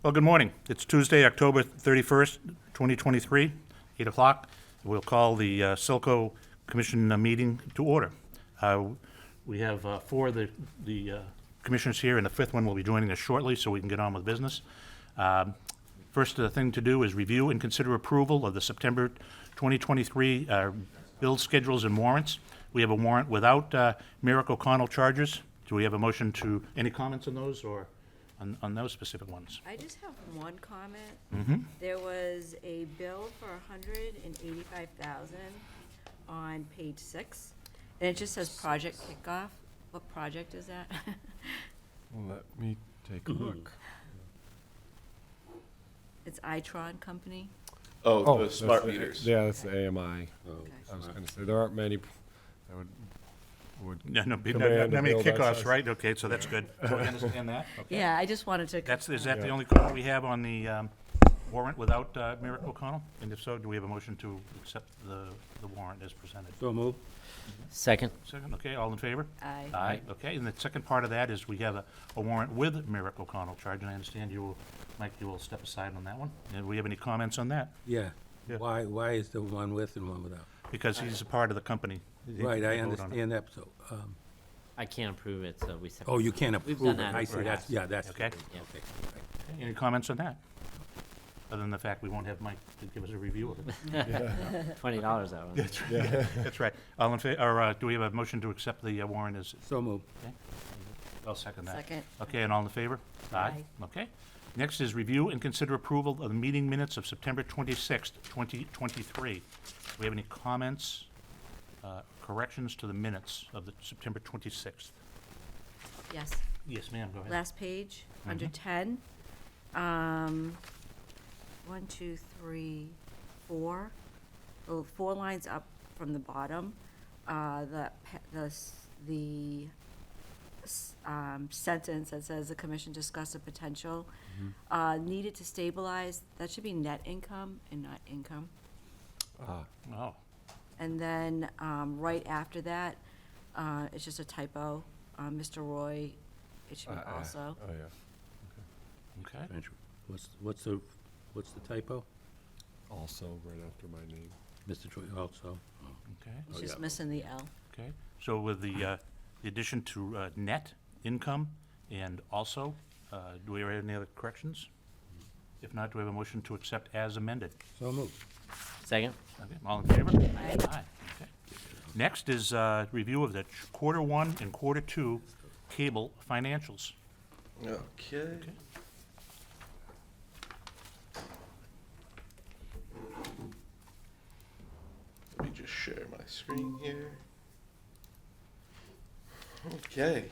Well, good morning. It's Tuesday, October 31st, 2023, 8 o'clock. We'll call the SELCO Commission meeting to order. We have four of the commissioners here, and the fifth one will be joining us shortly, so we can get on with business. First thing to do is review and consider approval of the September 2023 bill schedules and warrants. We have a warrant without Merrick O'Connell charges. Do we have a motion to, any comments on those, or on those specific ones? I just have one comment. Mm-hmm. There was a bill for $185,000 on page 6, and it just says project kickoff. What project is that? Let me take a look. It's Itron Company. Oh, the that's smart the- meters. Yeah, that's the AMI. Okay. I was gonna say, there aren't many that would No, command not a many bill that kickoffs, size. right? Okay, so that's good. So we understand that? Okay. Yeah, I just wanted to. Is that the Yeah. only comment we have on the warrant without Merrick O'Connell? And if so, do we have a motion to accept the warrant as presented? So move. Second. Second, okay, all in favor? Aye. Aye, okay, and the second part of that is we have a warrant with Merrick O'Connell charge, and I understand you will, Mike, you will step aside on that one. And do we have any comments on that? Yeah. Yeah. Why is there one with and one without? Because he's a part of the company. Right, I Vote on it. understand that, so, I can't approve it, so we. oh, you can't We've approve done it. that I see, in the that's, past. yeah, that's. Okay. Yeah. Okay, Okay, any comments on that? Other than the fact we won't have Mike to give us a review of it. $20 that one. That's right. All in favor, or do we have a motion to accept the warrant as, so move. I'll second that. Second. Okay, and all in favor? Aye. Okay. Next is review and consider approval of the meeting minutes of September 26th, 2023. Do we have any comments, corrections to the minutes of the September 26th? Yes. Yes, ma'am, go ahead. Last page, under Mhm. 10. 1, 2, 3, 4. Oh, 4 lines up from the bottom. The sentence that says the commission discussed a potential needed to stabilize, that should be net income and not income. Oh, And then right after that, it's just a typo. Mr. Roy, it should be also. Oh, yeah. okay. What's the typo? Also, right after my name. Mr. Troy, also. Okay, It's Oh, just yeah. missing the L. okay. So with the addition to net income and also, do we have any other corrections? If not, do we have a motion to accept as amended? So move. Second. Okay, all in favor? Aye. Aye, okay. Next is review of the quarter 1 and quarter 2 cable financials. Okay. Let me just share my screen here. Okay.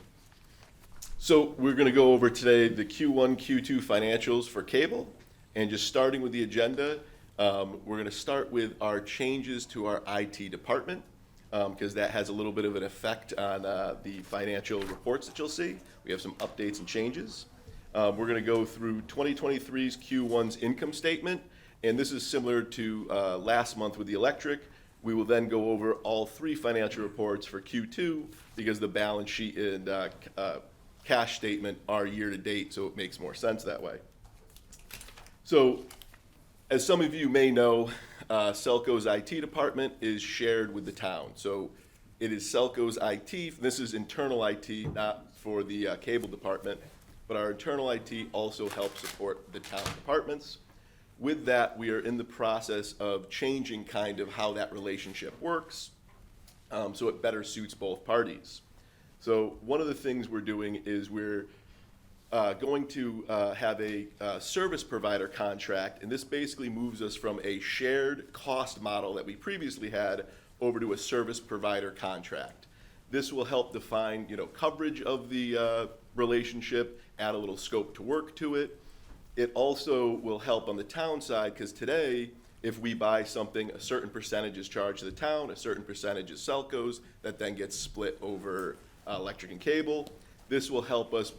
So we're going to go over today the Q1, Q2 financials for cable. And just starting with the agenda, we're going to start with our changes to our IT department, because that has a little bit of an effect on the financial reports that you'll see. We have some updates and changes. We're going to go through 2023's Q1's income statement, and this is similar to last month with the electric. We will then go over all 3 financial reports for Q2 because the balance sheet and cash statement are year-to-date, so it makes more sense that way. So, as some of you may know, SELCO's IT department is shared with the town. So it is SELCO's IT, this is internal IT, not for the cable department, but our internal IT also helps support the town departments. With that, we are in the process of changing kind of how that relationship works, so it better suits both parties. So one of the things we're doing is we're going to have a service provider contract, and this basically moves us from a shared cost model that we previously had over to a service provider contract. This will help define, coverage of the relationship, add a little scope to work to it. It also will help on the town side, because today, if we buy something, a certain percentage is charged to the town, a certain percentage is SELCO's, that then gets split over electric and cable. This will help us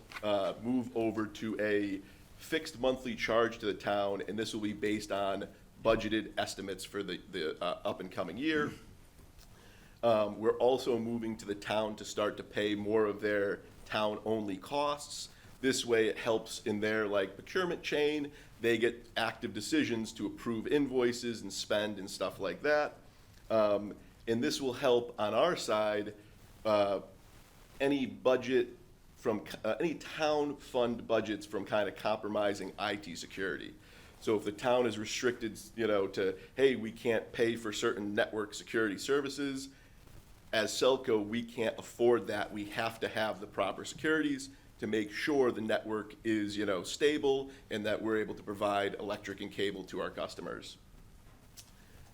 move over to a fixed monthly charge to the town, and this will be based on budgeted estimates for the up and coming year. We're also moving to the town to start to pay more of their town-only costs. This way it helps in their like procurement chain. They get active decisions to approve invoices and spend and stuff like that. And this will help on our side, any budget from, any town fund budgets from kind of compromising IT security. So if the town is restricted, to, hey, we can't pay for certain network security services, as SELCO, we can't afford that. We have to have the proper securities to make sure the network is, stable and that we're able to provide electric and cable to our customers.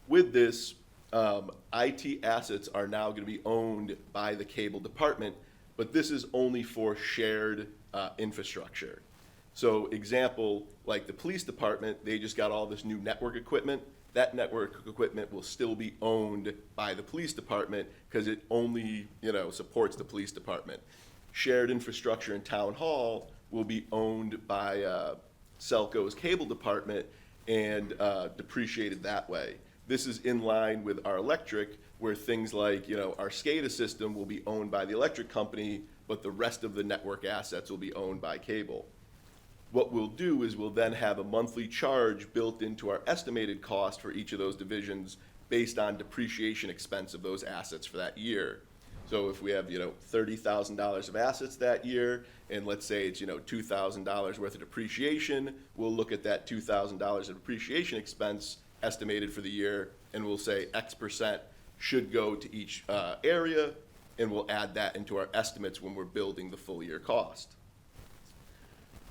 With this, IT assets are now going to be owned by the cable department, but this is only for shared infrastructure. So example, like the police department, they just got all this new network equipment. That network equipment will still be owned by the police department because it only, supports the police department. Shared infrastructure in town hall will be owned by SELCO's cable department and depreciated that way. This is in line with our electric, where things like, our SCADA system will be owned by the electric company, but the rest of the network assets will be owned by cable. What we'll do is we'll then have a monthly charge built into our estimated cost for each of those divisions based on depreciation expense of those assets for that year. So if we have, $30,000 of assets that year, and let's say it's, $2,000 worth of depreciation, we'll look at that $2,000 of depreciation expense estimated for the year, and we'll say X% should go to each area, and we'll add that into our estimates when we're building the full year cost.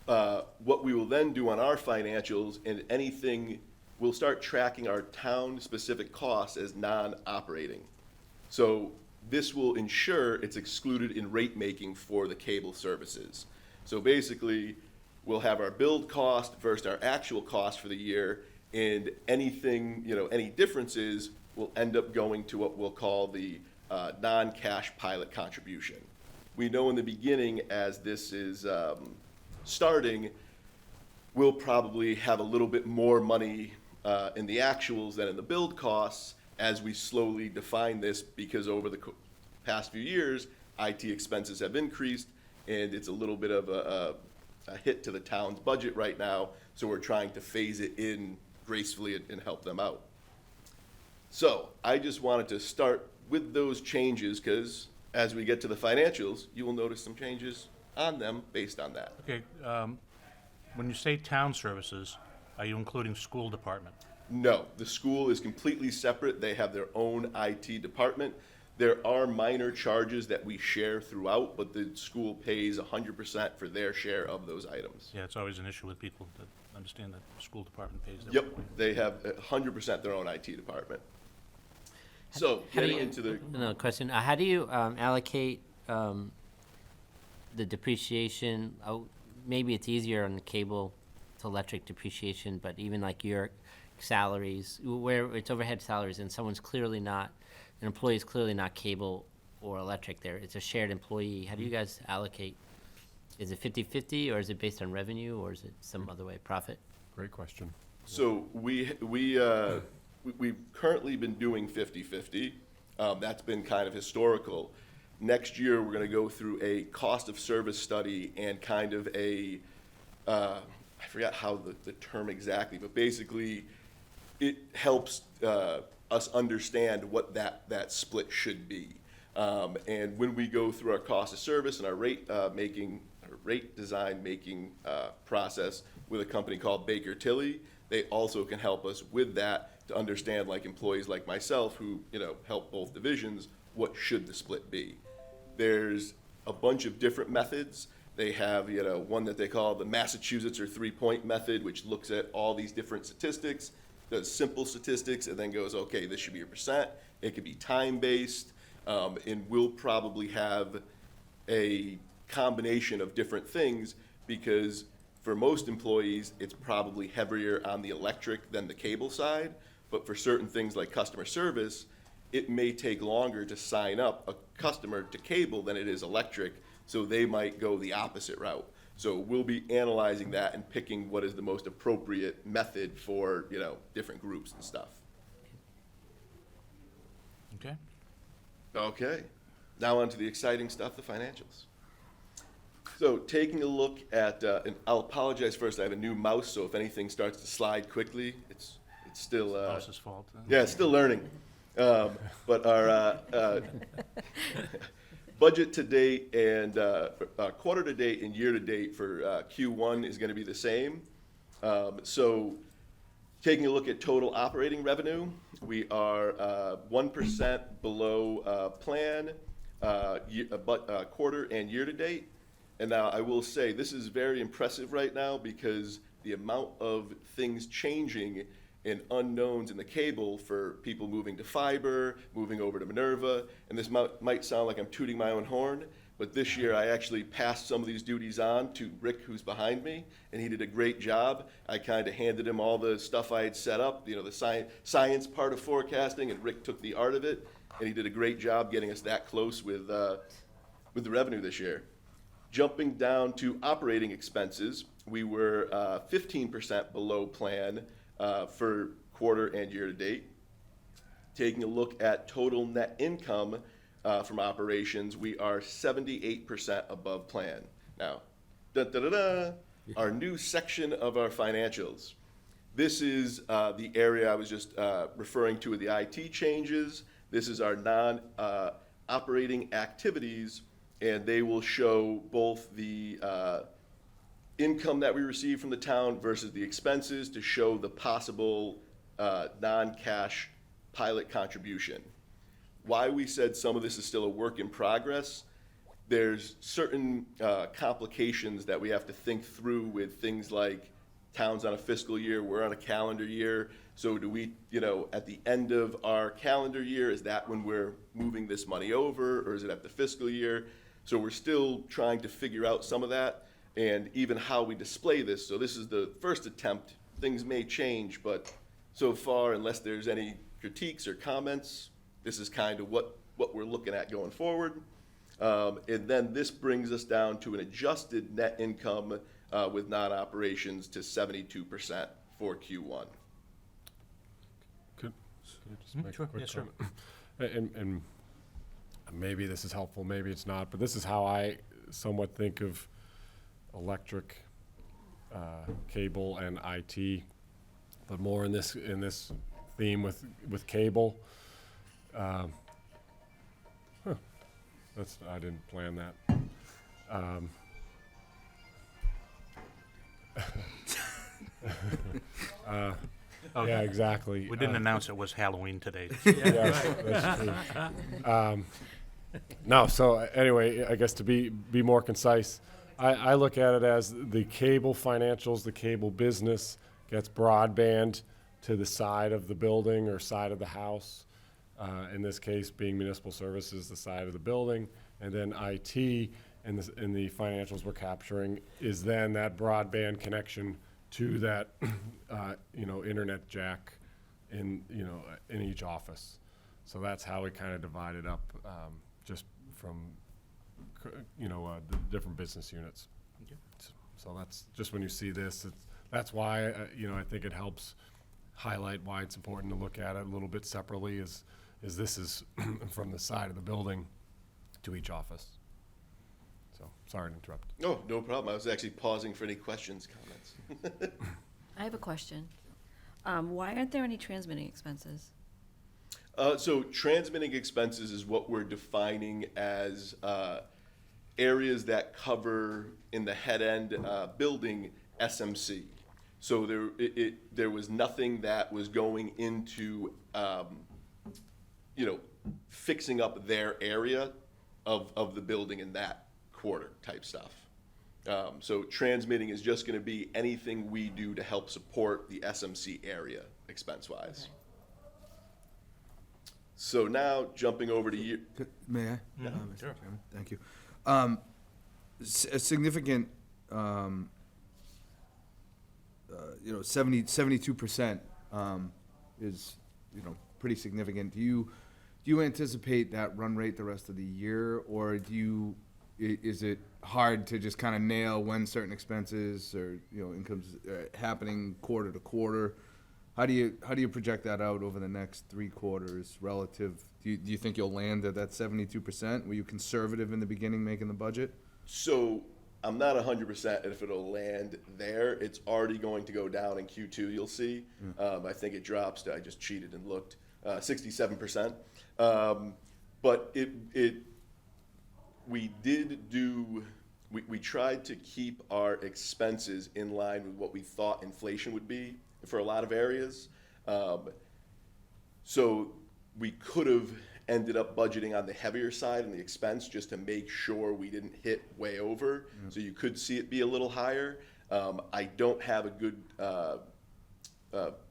What we will then do on our financials and anything, we'll start tracking our town-specific costs as non-operating. So this will ensure it's excluded in rate making for the cable services. So basically, we'll have our build cost versus our actual cost for the year, and anything, any differences will end up going to what we'll call the non-cash pilot contribution. We know in the beginning, as this is starting, we'll probably have a little bit more money in the actuals than in the build costs as we slowly define this, because over the past few years, IT expenses have increased, and it's a little bit of a hit to the town's budget right now, so we're trying to phase it in gracefully and help them out. So I just wanted to start with those changes, because as we get to the financials, you will notice some changes on them based on that. Okay, when you say town services, are you including school department? No, the school is completely separate. They have their own IT department. There are minor charges that we share throughout, but the school pays 100% for their share of those items. Yeah, it's always an issue with people that understand that the school department pays their. Yep, they have 100% their own IT department. So, How do getting you- into the, Another question, how do you allocate the depreciation? Maybe it's easier on the cable to electric depreciation, but even like your salaries, where it's overhead salaries and someone's clearly not, an employee is clearly not cable or electric there, it's a shared employee, how do you guys allocate? Is it 50-50, or is it based on revenue, or is it some other way, profit? Great question. so we've currently been doing 50-50. That's been kind of historical. Next year, we're gonna go through a cost of service study and kind of a, I forgot how the term exactly, but basically, it helps us understand what that split should be. And when we go through our cost of service and our rate design making process with a company called Baker Tilly, they also can help us with that to understand, like employees like myself who, help both divisions, what should the split be? There's a bunch of different methods. They have, one that they call the Massachusetts or 3-point method, which looks at all these different statistics, does simple statistics, and then goes, okay, this should be a percent. It could be time-based, and we'll probably have a combination of different things, because for most employees, it's probably heavier on the electric than the cable side, but for certain things like customer service, it may take longer to sign up a customer to cable than it is electric, so they might go the opposite route. So we'll be analyzing that and picking what is the most appropriate method for, different groups and stuff. Okay? Okay, now on to the exciting stuff, the financials. So taking a look at, and I'll apologize first, I have a new mouse, so if anything starts to slide quickly, it's still, House's fault. yeah, it's still learning. But our budget to date and quarter to date and year to date for Q1 is going to be the same. So taking a look at total operating revenue, we are 1% below plan, but quarter and year to date. And now I will say, this is very impressive right now because the amount of things changing and unknowns in the cable for people moving to fiber, moving over to Minerva, and this might sound like I'm tooting my own horn, but this year I actually passed some of these duties on to Rick, who's behind me, and he did a great job. I kind of handed him all the stuff I had set up, the science part of forecasting, and Rick took the art of it, and he did a great job getting us that close with the revenue this year. Jumping down to operating expenses, we were 15% below plan for quarter and year to date. Taking a look at total net income from operations, we are 78% above plan. Now, our new section of our financials. This is the area I was just referring to with the IT changes. This is our non-operating activities, and they will show both the income that we receive from the town versus the expenses to show the possible non-cash pilot contribution. Why we said some of this is still a work in progress, there's certain complications that we have to think through with things like towns on a fiscal year, we're on a calendar year. So do we, at the end of our calendar year, is that when we're moving this money over, or is it at the fiscal year? So we're still trying to figure out some of that, and even how we display this. So this is the first attempt. Things may change, but so far, unless there's any critiques or comments, this is kind of what we're looking at going forward. And then this brings us down to an adjusted net income with non-operations to 72% for Q1. Could I just make a Sure, quick yes, sir. comment? And maybe this is helpful, maybe it's not, but this is how I somewhat think of electric, cable, and IT, but more in this theme with cable. I didn't plan that. Yeah, exactly. We didn't announce it was Halloween today. Yes, that's true. No, so anyway, I guess to be more concise, I look at it as the cable financials, the cable business gets broadband to the side of the building or side of the house. In this case, being municipal services, the side of the building, and then IT in the financials we're capturing is then that broadband connection to that, internet jack in each office. So that's how we kind of divide it up, just from, the different business units. So that's just when you see this, that's why, I think it helps highlight why it's important to look at it a little bit separately is this is from the side of the building to each office. So, sorry to interrupt. Oh, no problem. I was actually pausing for any questions, comments. I have a question. Why aren't there any transmitting expenses? So transmitting expenses is what we're defining as areas that cover in the head end building SMC. So there was nothing that was going into fixing up their area of the building in that quarter type stuff. So transmitting is just going to be anything we do to help support the SMC area expense-wise. Okay. So now jumping over to you. May I? Yeah, Mr. sure. Chairman? Thank you. A significant, 72% is, pretty significant. Do you anticipate that run rate the rest of the year, or is it hard to just kind of nail when certain expenses or, incomes happening quarter to quarter? How do you project that out over the next 3 quarters relative? Do you think you'll land at that 72%? Were you conservative in the beginning making the budget? So I'm not 100% if it'll land there. It's already going to go down in Q2, you'll see. I think it drops to, I just cheated and looked, 67%. But we tried to keep our expenses in line with what we thought inflation would be for a lot of areas. So we could have ended up budgeting on the heavier side in the expense just to make sure we didn't hit way over. So you could see it be a little higher. I don't have a good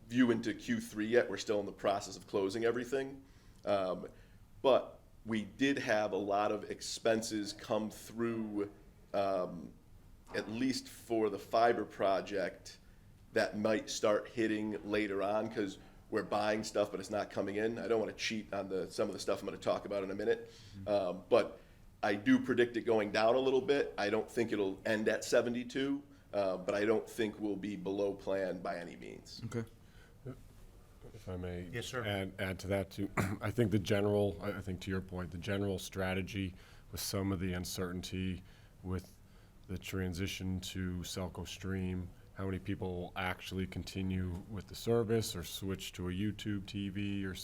view into Q3 yet. We're still in the process of closing everything. But we did have a lot of expenses come through, at least for the fiber project, that might start hitting later on because we're buying stuff, but it's not coming in. I don't want to cheat on some of the stuff I'm going to talk about in a minute. But I do predict it going down a little bit. I don't think it'll end at 72, but I don't think we'll be below plan by any means. Okay. If I may. Yes, sir. Add to that too. I think I think to your point, the general strategy with some of the uncertainty with the transition to SELCO Stream, how many people will actually continue with the service or switch to a YouTube TV or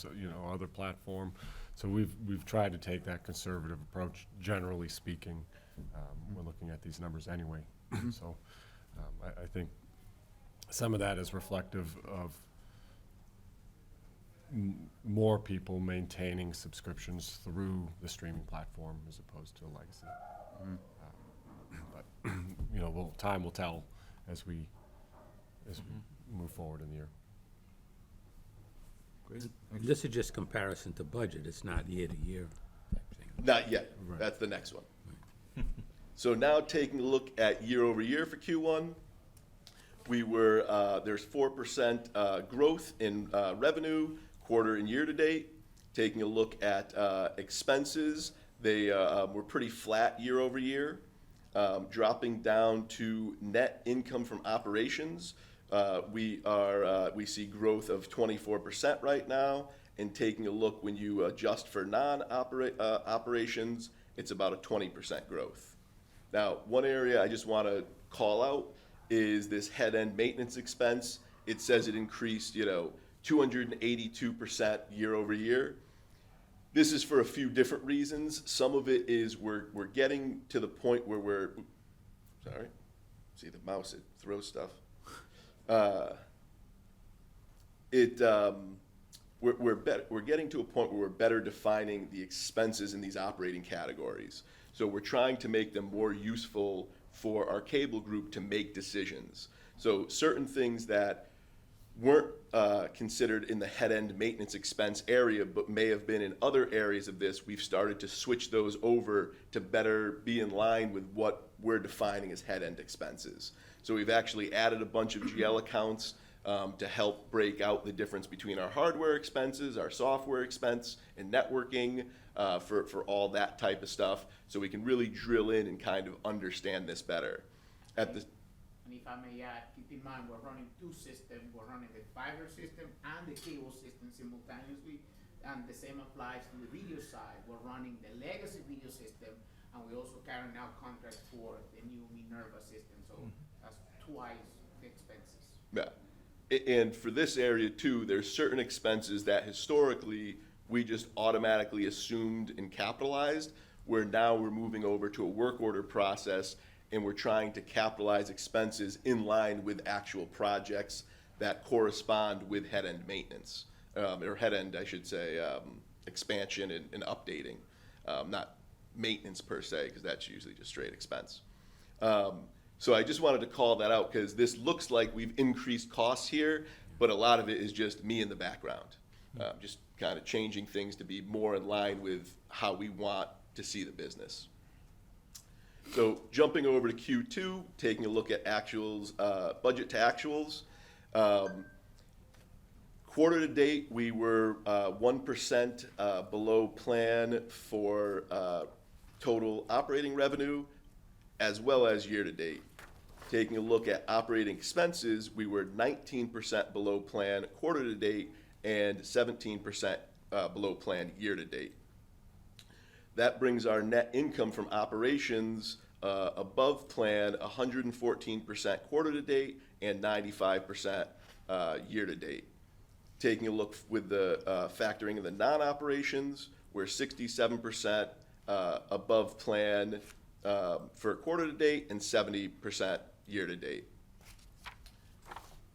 other platform. So we've tried to take that conservative approach, generally speaking. We're looking at these numbers anyway. So I think some of that is reflective of more people maintaining subscriptions through the streaming platform as opposed to a legacy. But time will tell as we move forward in the year. Great. This is just comparison to budget, it's not year to year type thing. Not yet. Right. That's the next one. So now taking a look at year over year for Q1, there's 4% growth in revenue quarter and year to date. Taking a look at expenses, they were pretty flat year over year. Dropping down to net income from operations, we see growth of 24% right now. And taking a look when you adjust for operations, it's about a 20% growth. Now, one area I just want to call out is this head-end maintenance expense. It says it increased, 282% year over year. This is for a few different reasons. Some of it is we're getting to the point where see the mouse, it throws stuff. We're getting to a point where we're better defining the expenses in these operating categories. So we're trying to make them more useful for our cable group to make decisions. So certain things that weren't considered in the head-end maintenance expense area, but may have been in other areas of this, we've started to switch those over to better be in line with what we're defining as head-end expenses. So we've actually added a bunch of GL accounts to help break out the difference between our hardware expenses, our software expense, and networking for all that type of stuff, so we can really drill in and kind of understand this better. And if I may add, keep in mind, we're running two systems. We're running the fiber system and the cable system simultaneously, and the same applies to the video side. We're running the legacy video system, and we're also carrying out contracts for the new Minerva system, so that's twice the expenses. Yeah. And for this area too, there's certain expenses that historically we just automatically assumed and capitalized, where now we're moving over to a work order process, and we're trying to capitalize expenses in line with actual projects that correspond with head-end maintenance, or head-end, I should say, expansion and updating, not maintenance per se, because that's usually just straight expense. So I just wanted to call that out because this looks like we've increased costs here, but a lot of it is just me in the background, just kind of changing things to be more in line with how we want to see the business. So jumping over to Q2, taking a look at actuals, budget to actuals. Quarter to date, we were 1% below plan for total operating revenue, as well as year to date. Taking a look at operating expenses, we were 19% below plan quarter to date and 17% below plan year to date. That brings our net income from operations above plan 114% quarter to date and 95% year to date. Taking a look with the factoring in the non-operations, we're 67% above plan for quarter to date and 70% year to date.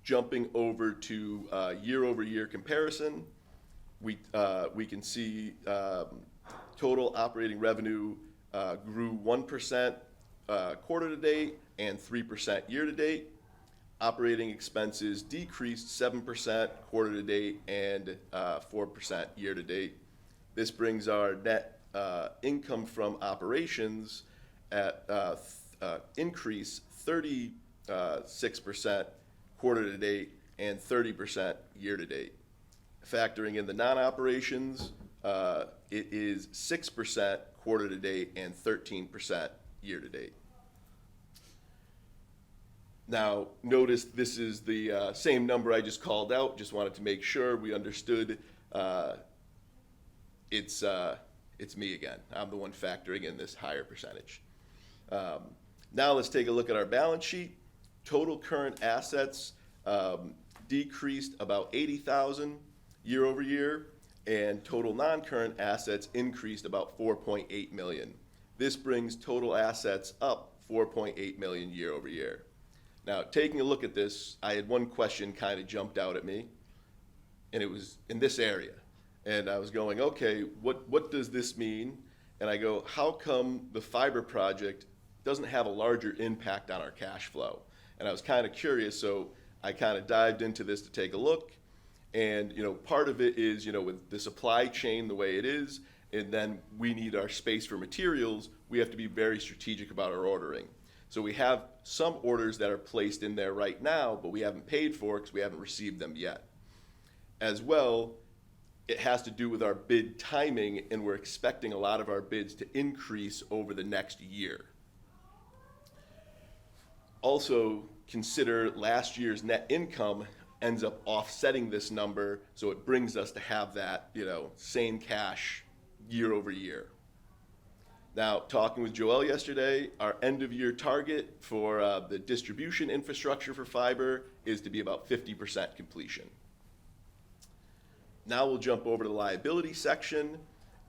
Jumping over to year-over-year comparison, we can see total operating revenue grew 1% quarter to date and 3% year to date. Operating expenses decreased 7% quarter to date and 4% year to date. This brings our net income from operations at increase 36% quarter to date and 30% year to date. Factoring in the non-operations, it is 6% quarter to date and 13% year to date. Now, notice this is the same number I just called out. Just wanted to make sure we understood it's me again. I'm the one factoring in this higher percentage. Now let's take a look at our balance sheet. Total current assets decreased about 80,000 year over year, and total non-current assets increased about 4.8 million. This brings total assets up 4.8 million year over year. Now, taking a look at this, I had one question kind of jumped out at me, and it was in this area. And I was going, okay, what does this mean? And I go, how come the fiber project doesn't have a larger impact on our cash flow? And I was kind of curious, so I kind of dived into this to take a look. And, part of it is, with the supply chain the way it is, and then we need our space for materials, we have to be very strategic about our ordering. So we have some orders that are placed in there right now, but we haven't paid for because we haven't received them yet. As well, it has to do with our bid timing, and we're expecting a lot of our bids to increase over the next year. Also, consider last year's net income ends up offsetting this number, so it brings us to have that, same cash year over year. Now, talking with Joel yesterday, our end of year target for the distribution infrastructure for fiber is to be about 50% completion. Now we'll jump over to the liability section,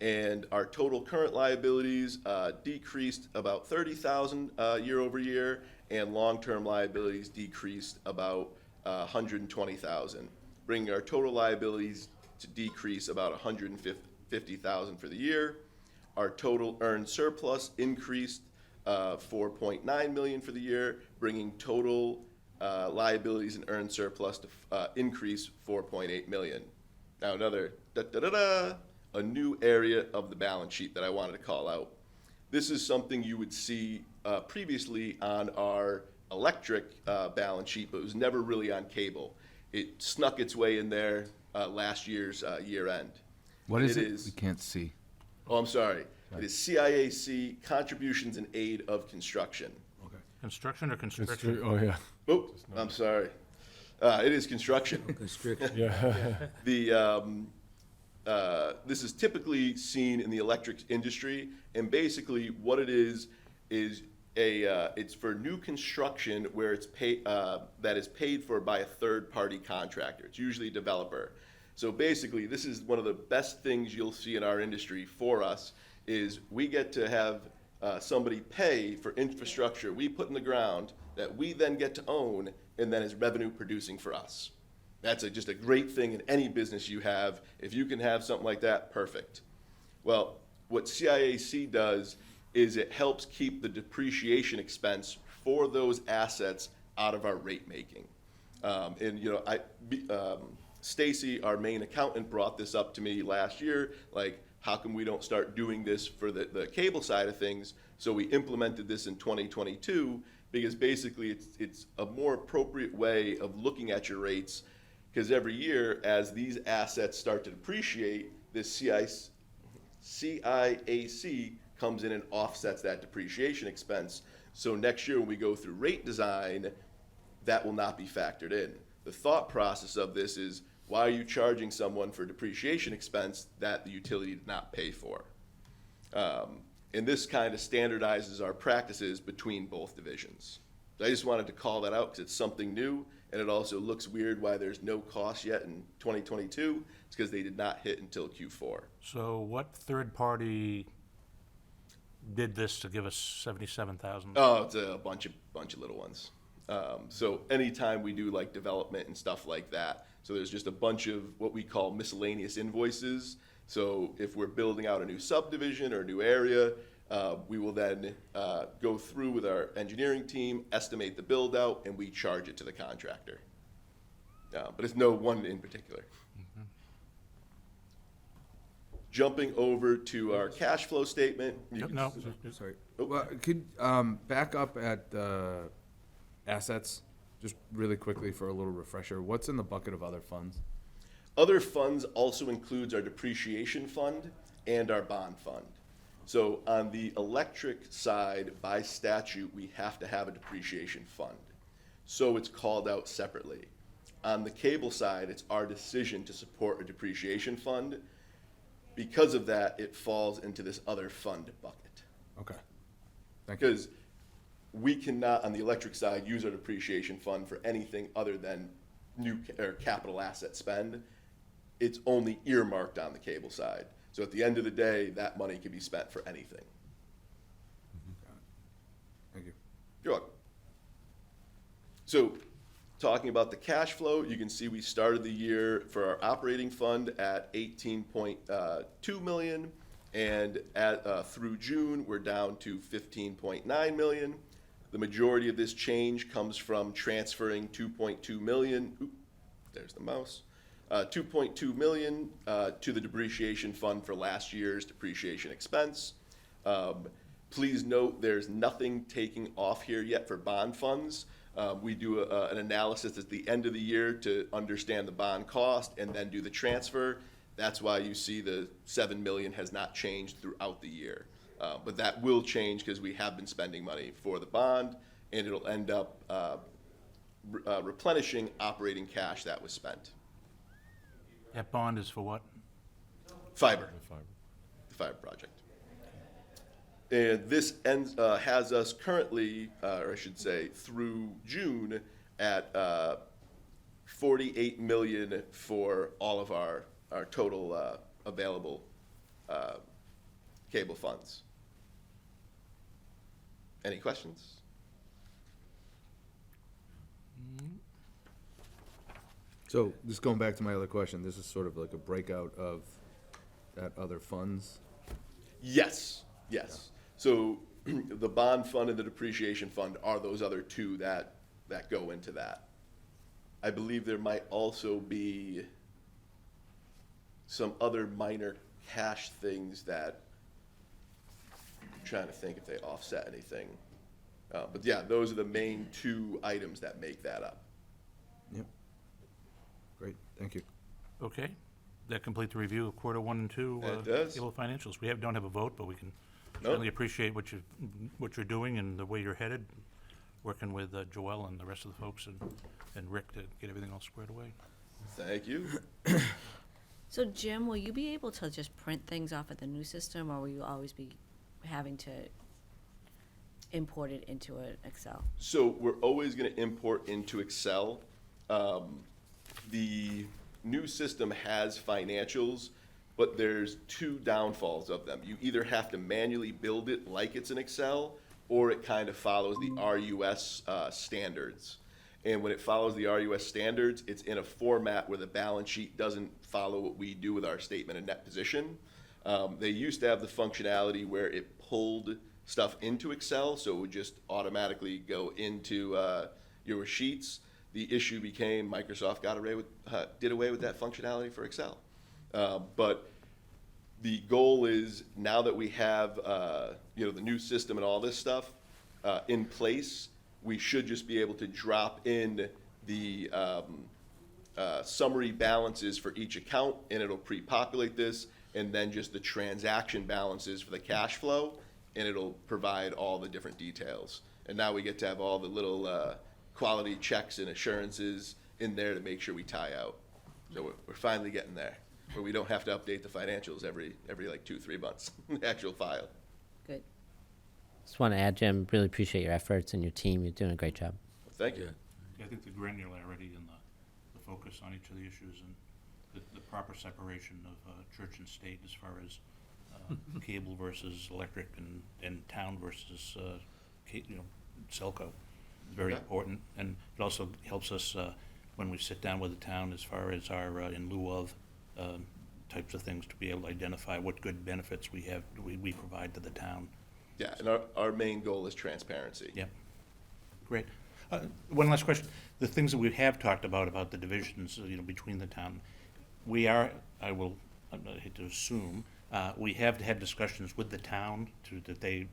and our total current liabilities decreased about 30,000 year over year, and long-term liabilities decreased about 120,000, bringing our total liabilities to decrease about 150,000 for the year. Our total earned surplus increased 4.9 million for the year, bringing total liabilities and earned surplus to increase 4.8 million. Now a new area of the balance sheet that I wanted to call out. This is something you would see previously on our electric balance sheet, but it was never really on cable. It snuck its way in there last year's year end. What is it? We can't see. Oh, I'm sorry. It is CIAC, Contributions in Aid of Construction. Okay. Construction or constriction? Oh, yeah. Oh, I'm sorry. It is construction. Constriction. Yeah. This is typically seen in the electric industry, and basically what it is it's for new construction where it's that is paid for by a third-party contractor. It's usually a developer. So basically, this is one of the best things you'll see in our industry for us is we get to have somebody pay for infrastructure we put in the ground that we then get to own and then is revenue producing for us. That's just a great thing in any business you have. If you can have something like that, perfect. Well, what CIAC does is it helps keep the depreciation expense for those assets out of our rate making. Stacy, our main accountant, brought this up to me last year, like, how come we don't start doing this for the cable side of things? So we implemented this in 2022 because basically it's a more appropriate way of looking at your rates, because every year as these assets start to depreciate, this CIAC comes in and offsets that depreciation expense. So next year when we go through rate design, that will not be factored in. The thought process of this is, why are you charging someone for depreciation expense that the utility did not pay for? And this kind of standardizes our practices between both divisions. So I just wanted to call that out because it's something new, and it also looks weird why there's no cost yet in 2022. It's because they did not hit until Q4. So what third party did this to give us 77,000? Oh, it's a bunch of little ones. So anytime we do like development and stuff like that, so there's just a bunch of what we call miscellaneous invoices. So if we're building out a new subdivision or a new area, we will then go through with our engineering team, estimate the build out, and we charge it to the contractor. But it's no one in particular. Jumping over to our cash flow statement. you can No, Sorry. Oh. Well, could, back up at, assets, just really quickly for a little refresher. What's in the bucket of other funds? Other funds also includes our depreciation fund and our bond fund. So on the electric side, by statute, we have to have a depreciation fund. So it's called out separately. On the cable side, it's our decision to support a depreciation fund. Because of that, it falls into this other fund bucket. Okay. Thank you. Because we cannot, on the electric side, use our depreciation fund for anything other than or capital asset spend. It's only earmarked on the cable side. So at the end of the day, that money can be spent for anything. Thank you. You're welcome. So, talking about the cash flow, you can see we started the year for our operating fund at 18.2 million, and through June, we're down to 15.9 million. The majority of this change comes from transferring 2.2 million, there's the mouse, 2.2 million to the depreciation fund for last year's depreciation expense. Please note there's nothing taking off here yet for bond funds. We do an analysis at the end of the year to understand the bond cost and then do the transfer. That's why you see the 7 million has not changed throughout the year. But that will change because we have been spending money for the bond, and it'll end up replenishing operating cash that was spent. That bond is for what? Fiber. The fiber project. And this has us currently, or I should say, through June at 48 million for all of our total available cable funds. Any questions? So, just going back to my other question, this is sort of like a breakout of that other funds? Yes, yes. So the bond fund and the depreciation fund are those other two that go into that. I believe there might also be some other minor cash things that, I'm trying to think if they offset anything. But yeah, those are the main two items that make that up. Yep. Great, thank you. Okay. That complete the review of quarter one and two. That does. Cable financials. We don't have a vote, but we can Nope. certainly appreciate what you're doing and the way you're headed, working with Joelle and the rest of the folks and Rick to get everything all squared away. Thank you. So Jim, will you be able to just print things off of the new system, or will you always be having to import it into an Excel? So we're always going to import into Excel. The new system has financials, but there's two downfalls of them. You either have to manually build it like it's an Excel, or it kind of follows the RUS standards. And when it follows the RUS standards, it's in a format where the balance sheet doesn't follow what we do with our statement of net position. They used to have the functionality where it pulled stuff into Excel, so it would just automatically go into your sheets. The issue became Microsoft did away with that functionality for Excel. But the goal is, now that we have the new system and all this stuff in place, we should just be able to drop in the summary balances for each account, and it'll pre-populate this, and then just the transaction balances for the cash flow, and it'll provide all the different details. And now we get to have all the little quality checks and assurances in there to make sure we tie out. So we're finally getting there, where we don't have to update the financials every like 2-3 months, the actual file. Good. Just want to add, Jim, really appreciate your efforts and your team. You're doing a great job. Thank you. Yeah. Yeah, I think the granularity and the focus on each of the issues and the proper separation of church and state as far as cable versus electric and town versus, SELCO is very Yeah. important. And it also helps us when we sit down with the town as far as our in lieu of types of things to be able to identify what good benefits we provide to the town. Yeah, and our main goal is transparency. Yeah, great. One last question. The things that we have talked about the divisions, between the town, I hate to assume, we have had discussions with the town that they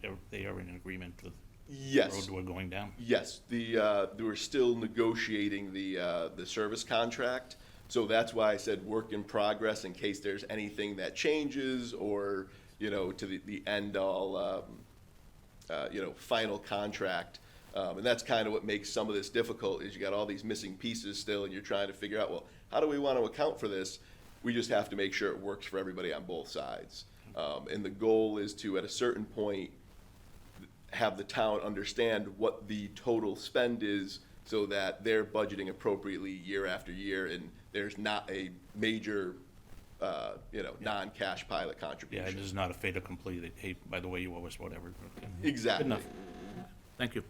are in agreement with the Yes. road we're going down. Yes, we're still negotiating the service contract, so that's why I said work in progress in case there's anything that changes or, to the end all, final contract. And that's kind of what makes some of this difficult, is you got all these missing pieces still, and you're trying to figure out, well, how do we want to account for this? We just have to make sure it works for everybody on both sides. And the goal is to, at a certain point, have the town understand what the total spend is so that they're budgeting appropriately year after year, and there's not a major, non-cash pilot Yeah, contribution. it is not a fait accompli that, hey, by the way, you owe us whatever. Okay. Exactly. Good enough. Thank you.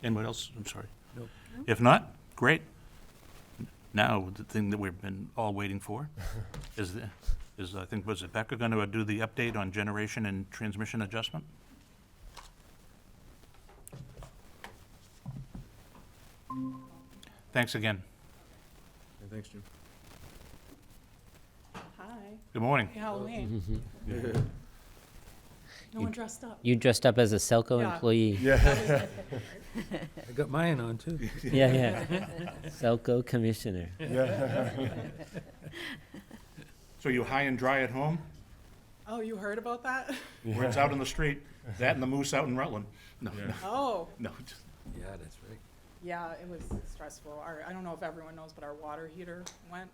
Anyone else? I'm sorry. Nope. If not, great. Now, the thing that we've been all waiting for is I think, was it Becca going to do the update on generation and transmission adjustment? Thanks again. Thanks, Jim. Hi. Good morning. Happy Halloween. No one dressed up. You dressed up as a Selco Yeah. employee. Yeah. I got mine on too. Yeah. Selco commissioner. So you high and dry at home? Oh, you heard about that? Where it's out in the street? That and the moose out in Rutland? No, Oh, no. just- Yeah, that's right. yeah, it was stressful. I don't know if everyone knows, but our water heater went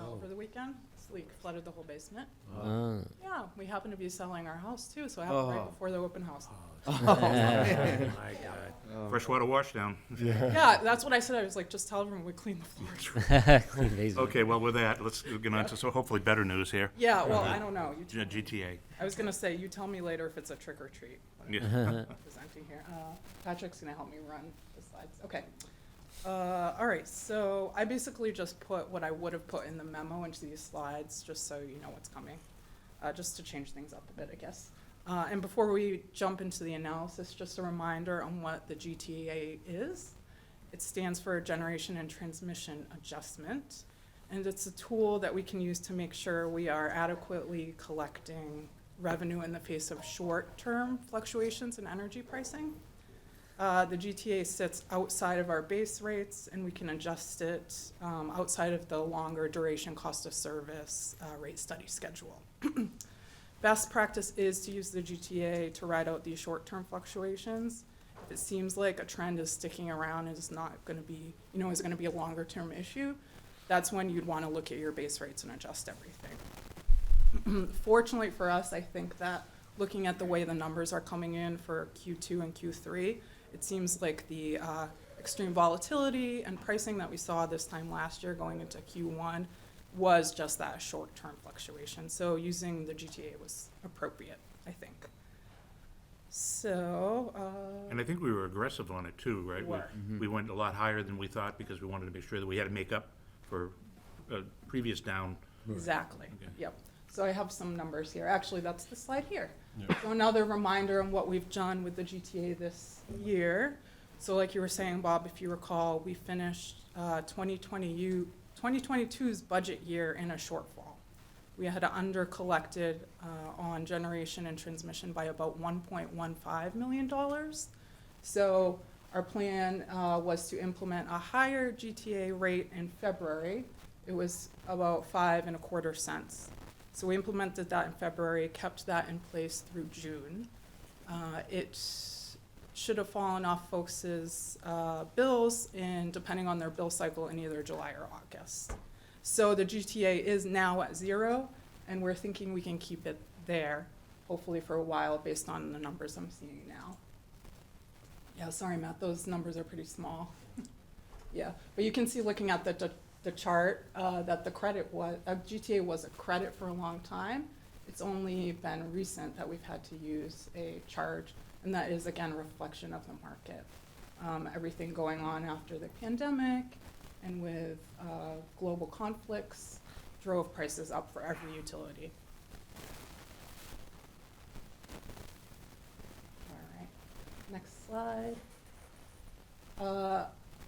over the weekend. This leak flooded the whole basement. Oh. Yeah, we happened to be selling our house too, so it happened right before the open house. Oh, my God. Freshwater washdown. Yeah, that's what I said. I was like, just tell everyone we cleaned the floors. Clean basement. Okay, well, with that, let's get on to, so hopefully better news here. Yeah, well, I don't know. GTA. I was gonna say, you tell me later if it's a trick or treat. Yeah. Presenting here. Patrick's gonna help me run the slides. Okay. All right, so I basically just put what I would have put in the memo into these slides, just so you know what's coming, just to change things up a bit, I guess. And before we jump into the analysis, just a reminder on what the GTA is. It stands for Generation and Transmission Adjustment, and it's a tool that we can use to make sure we are adequately collecting revenue in the face of short-term fluctuations in energy pricing. The GTA sits outside of our base rates, and we can adjust it outside of the longer duration cost of service rate study schedule. Best practice is to use the GTA to ride out these short-term fluctuations. If it seems like a trend is sticking around and is not going to be, is going to be a longer-term issue, that's when you'd want to look at your base rates and adjust everything. Fortunately for us, I think that looking at the way the numbers are coming in for Q2 and Q3, it seems like the extreme volatility and pricing that we saw this time last year going into Q1 was just that short-term fluctuation. So using the GTA was appropriate, I think. So, And I think we were aggressive on it too, right? We went a lot higher than we thought because we wanted to make sure that we had to make up for previous down. exactly, Okay. yep. So I have some numbers here. Actually, that's the slide here. So another reminder on what we've done with the GTA this year. So like you were saying, Bob, if you recall, we finished 2022's budget year in a shortfall. We had under-collected on generation and transmission by about $1.15 million. So our plan was to implement a higher GTA rate in February. It was about 5.25 cents. So we implemented that in February, kept that in place through June. It should have fallen off folks' bills depending on their bill cycle in either July or August. So the GTA is now at 0, and we're thinking we can keep it there, hopefully for a while, based on the numbers I'm seeing now. Yeah, sorry, Matt, those numbers are pretty small. Yeah, but you can see looking at the chart, that the credit was, GTA was a credit for a long time. It's only been recent that we've had to use a charge, and that is again a reflection of the market. Everything going on after the pandemic and with global conflicts drove prices up for every utility. All right, next slide.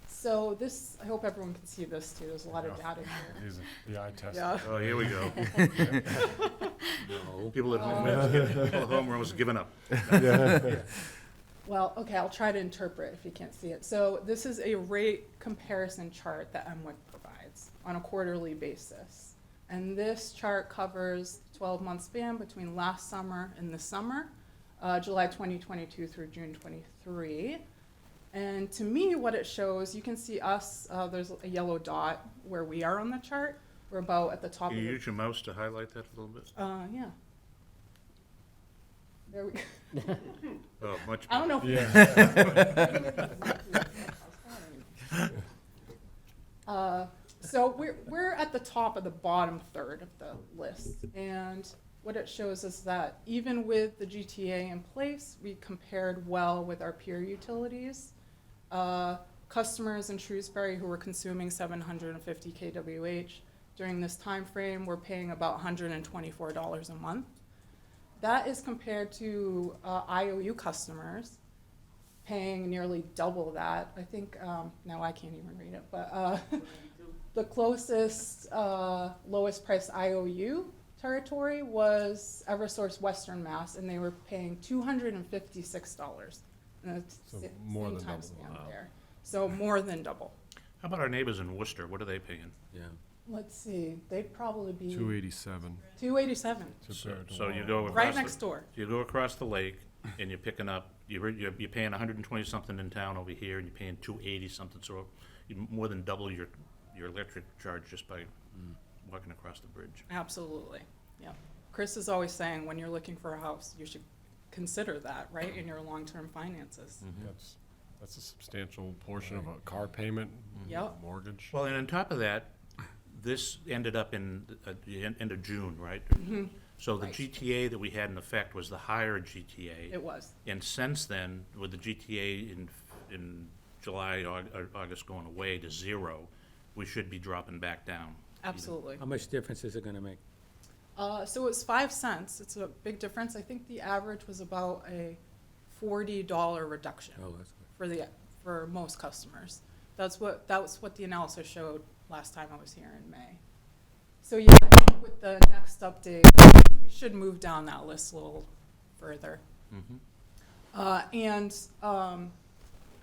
So this, I hope everyone can see this too. There's a lot of data here. These are the eye test. Yeah. Oh, here we go. No. People at home, people at home are almost giving up. Well, okay, I'll try to interpret if you can't see it. So this is a rate comparison chart that MWIC provides on a quarterly basis. And this chart covers 12-month span between last summer and this summer, July 2022 through June 23. And to me, what it shows, you can see us, there's a yellow dot where we are on the chart. We're about at the top Can of you the, use your mouse to highlight that a little bit? yeah. There we go. Oh, much I don't better. know if so we're at the top of the bottom third of the list, and what it shows is that even with the GTA in place, we compared well with our peer utilities. Customers in Shrewsbury who were consuming 750 kWh during this time frame were paying about $124 a month. That is compared to IOU customers paying nearly double that. I think, now I can't even read it, but the closest lowest price IOU territory was Eversource Western Mass, and they were paying $256. And it's So the more same than time double. span Wow. there. So more than double. How about our neighbors in Worcester? What are they paying? Yeah. Let's see, they'd probably be 287. 287, So you go across right the- next door. You go across the lake and you're picking up, you're paying 120 something in town over here, and you're paying 280 something, so you more than double your electric charge just by walking across the bridge. Absolutely, yeah. Chris is always saying, when you're looking for a house, you should consider that, right, in your long-term finances. That's a substantial portion of a car payment, Yep. mortgage. Well, and on top of that, this ended up in the end of June, right? So the Right. GTA that we had in effect was the higher GTA. It was, And since then, with the GTA in July, August going away to zero, we should be dropping back down. absolutely. How much difference is it gonna make? So it's 5 cents, it's a big difference. I think the average was about a $40 reduction Oh, that's good. for most customers. That was what the analysis showed last time I was here in May. So yeah, I think with the next update, we should move down that list a little further.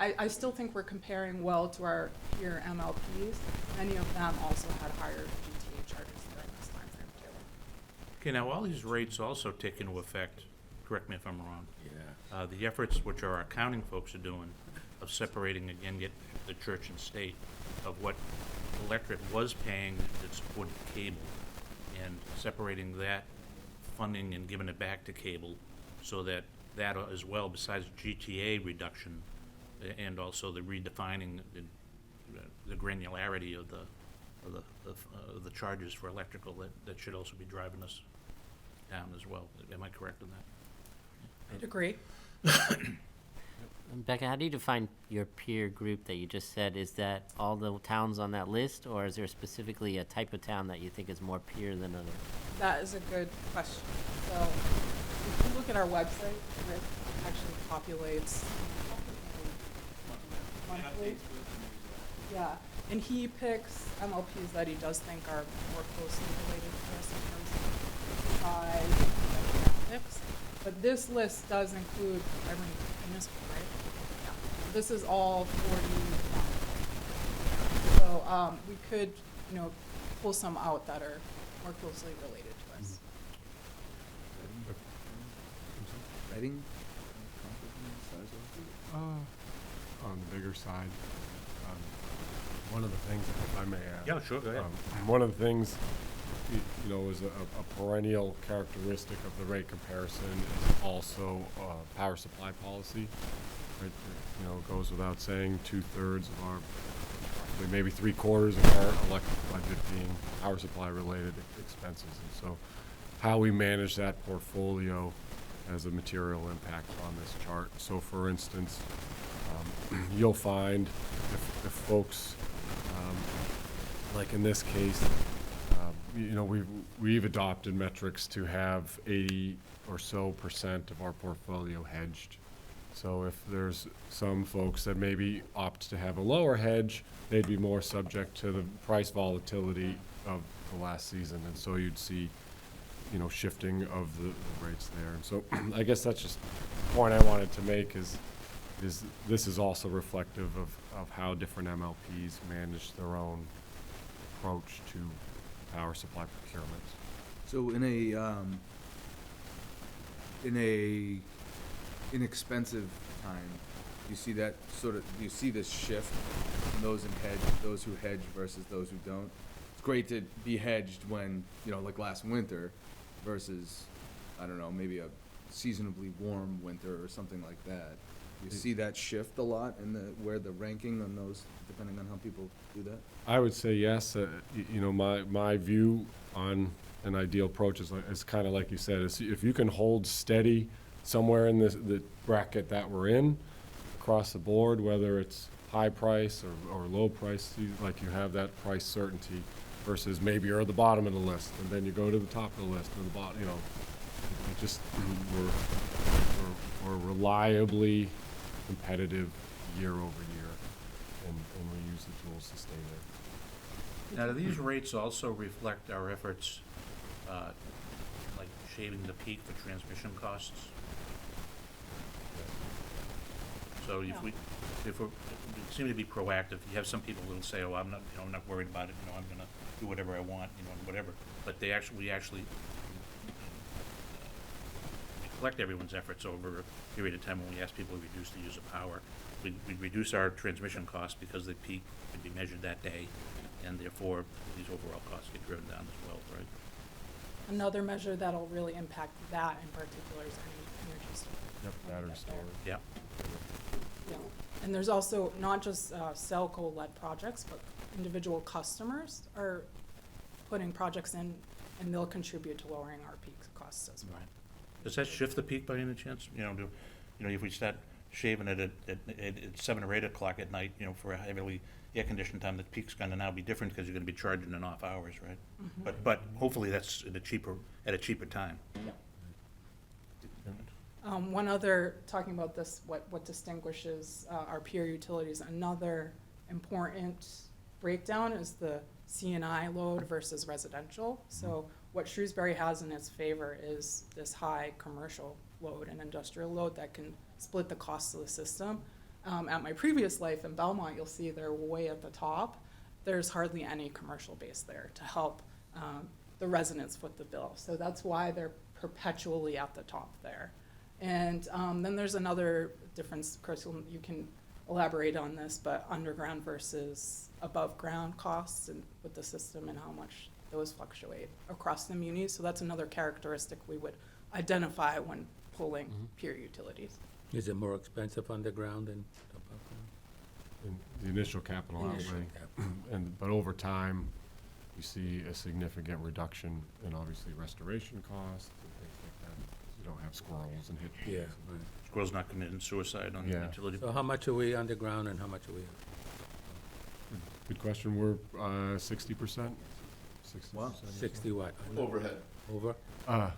I still think we're comparing well to our peer MLPs. Many of them also had higher GTA charges during this time frame too. Okay, now all these rates also take into effect, correct me if I'm wrong, Yeah. the efforts which our accounting folks are doing of separating again, get the church and state of what electric was paying that supported cable, and separating that funding and giving it back to cable, so that as well, besides GTA reduction, and also the redefining the granularity of the charges for electrical, that should also be driving us down as well. Am I correct in that? I'd agree. Becca, how do you define your peer group that you just said? Is that all the towns on that list, or is there specifically a type of town that you think is more peer than others? That is a good question. So if you look at our website, Rick actually populates monthly. Yeah, and he picks MLPs that he does think are more closely related to us in terms of size and demographics. But this list does include every municipal, right? Yeah. This is all 40 towns. So we could, pull some out that are more closely related to us. Reading? On the bigger side, one of the things, if I may add. Yeah, sure, go ahead. One of the things, is a perennial characteristic of the rate comparison is also power supply policy. right? You know, it goes without saying, 2/3 of our, maybe 3/4 of our electric budget being power supply related expenses. And so how we manage that portfolio has a material impact on this chart. So for instance, you'll find if folks, like in this case, you know, we've adopted metrics to have 80% or so of our portfolio hedged. So if there's some folks that maybe opt to have a lower hedge, they'd be more subject to the price volatility of the last season. And so you'd see, you know, shifting of the rates there. And so I guess that's just the point I wanted to make is this is also reflective of how different MLPs manage their own approach to power supply procurement. So in a inexpensive time, you see that you see this shift in those who hedge versus those who don't. It's great to be hedged when, you know, like last winter versus, I don't know, maybe a seasonably warm winter or something like that. You see that shift a lot in where the ranking on those, depending on how people do that? I would say yes. You know, my view on an ideal approach is kind of like you said, is if you can hold steady somewhere in the bracket that we're in across the board, whether it's high price or low price, like you have that price certainty versus maybe you're at the bottom of the list and then you go to the top of the list or the bottom, you know, it just, we're reliably competitive year over year, and we use the tools to stay there. Now, do these rates also reflect our efforts, like shaving the peak for transmission costs? So if we seem to be proactive, you have some people who'll say, oh, I'm not worried about it, you know, I'm gonna do whatever I want, you know, and whatever. But we actually collect everyone's efforts over a period of time when we ask people to reduce the use of power. We reduce our transmission costs because the peak can be measured that day, and therefore these overall costs get driven down as well, right? Another measure that'll really impact that in particular is energy storage. Yep, battery storage. Yeah. Yeah, and there's also not just SELCO-led projects, but individual customers are putting projects in, and they'll contribute to lowering our peak costs as well. Right. Does that shift the peak by any chance? You know, if we start shaving it at 7 or 8 o'clock at night, you know, for a heavily air-conditioned time, the peak's gonna now be different because you're gonna be charging in off hours, right? Mm-hmm. But hopefully that's at a cheaper time. One other, talking about this, what distinguishes our peer utilities, another important breakdown is the C&I load versus residential. So what Shrewsbury has in its favor is this high commercial load and industrial load that can split the costs of the system. At my previous life in Belmont, you'll see they're way at the top. There's hardly any commercial base there to help the residents foot the bill. So that's why they're perpetually at the top there. And then there's another difference, Chris, you can elaborate on this, but underground versus above ground costs and with the system and how much those fluctuate across the munis. So that's another characteristic we would identify when pulling peer utilities. Is it more expensive underground than above ground? And the initial capital outlay, but over time, you see a significant reduction in obviously restoration costs and things like that. You don't have squirrels and hit. Yeah, right. Squirrels not committing suicide on the Yeah. utility. So how much are we underground and how much are we? Good question. We're 60%. 60%. Wow. 60 what? Overhead, Over? Yeah.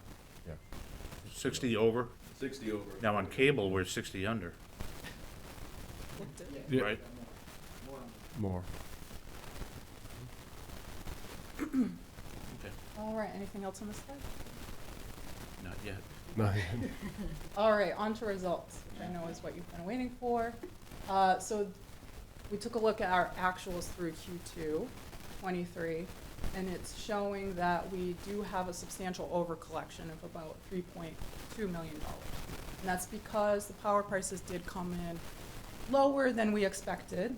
60 over. 60 over. Now on cable, we're 60 under, Yeah. right? More. Okay, All right, anything else on this slide? not yet. No. All right, on to results, which I know is what you've been waiting for. So we took a look at our actuals through Q2 '23, and it's showing that we do have a substantial overcollection of about $3.2 million. And that's because the power prices did come in lower than we expected.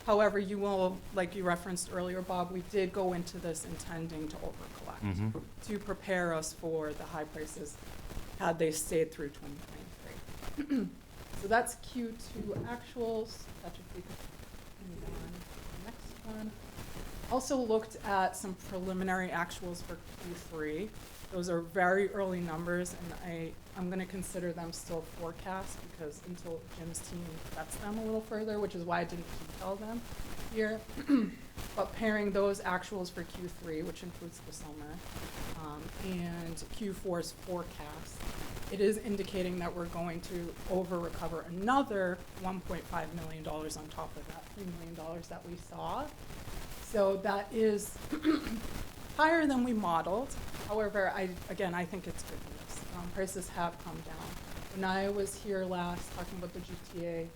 However, you will, like you referenced earlier, Bob, we did go into this intending to overcollect to prepare us for the high prices had they stayed through 2023. So that's Q2 actuals. Patrick, we could move on to the next one. Also looked at some preliminary actuals for Q3. Those are very early numbers, and I'm gonna consider them still forecast because until Jim's team vets them a little further, which is why I didn't detail them here. But pairing those actuals for Q3, which includes the summer, and Q4's forecast, it is indicating that we're going to over-recover another $1.5 million on top of that $3 million that we saw. So that is higher than we modeled. However, I think it's good news. Prices have come down. When I was here last talking about the GTA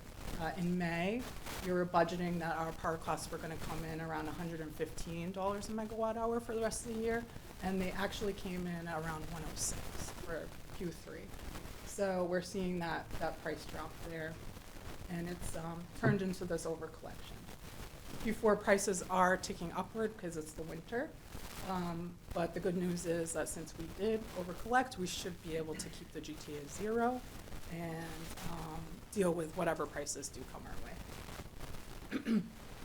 in May, we were budgeting that our power costs were going to come in around $115 a megawatt hour for the rest of the year, and they actually came in around 106 for Q3. So we're seeing that price drop there, and it's turned into this overcollection. Q4 prices are ticking upward because it's the winter, but the good news is that since we did overcollect, we should be able to keep the GTA at zero and deal with whatever prices do come our way.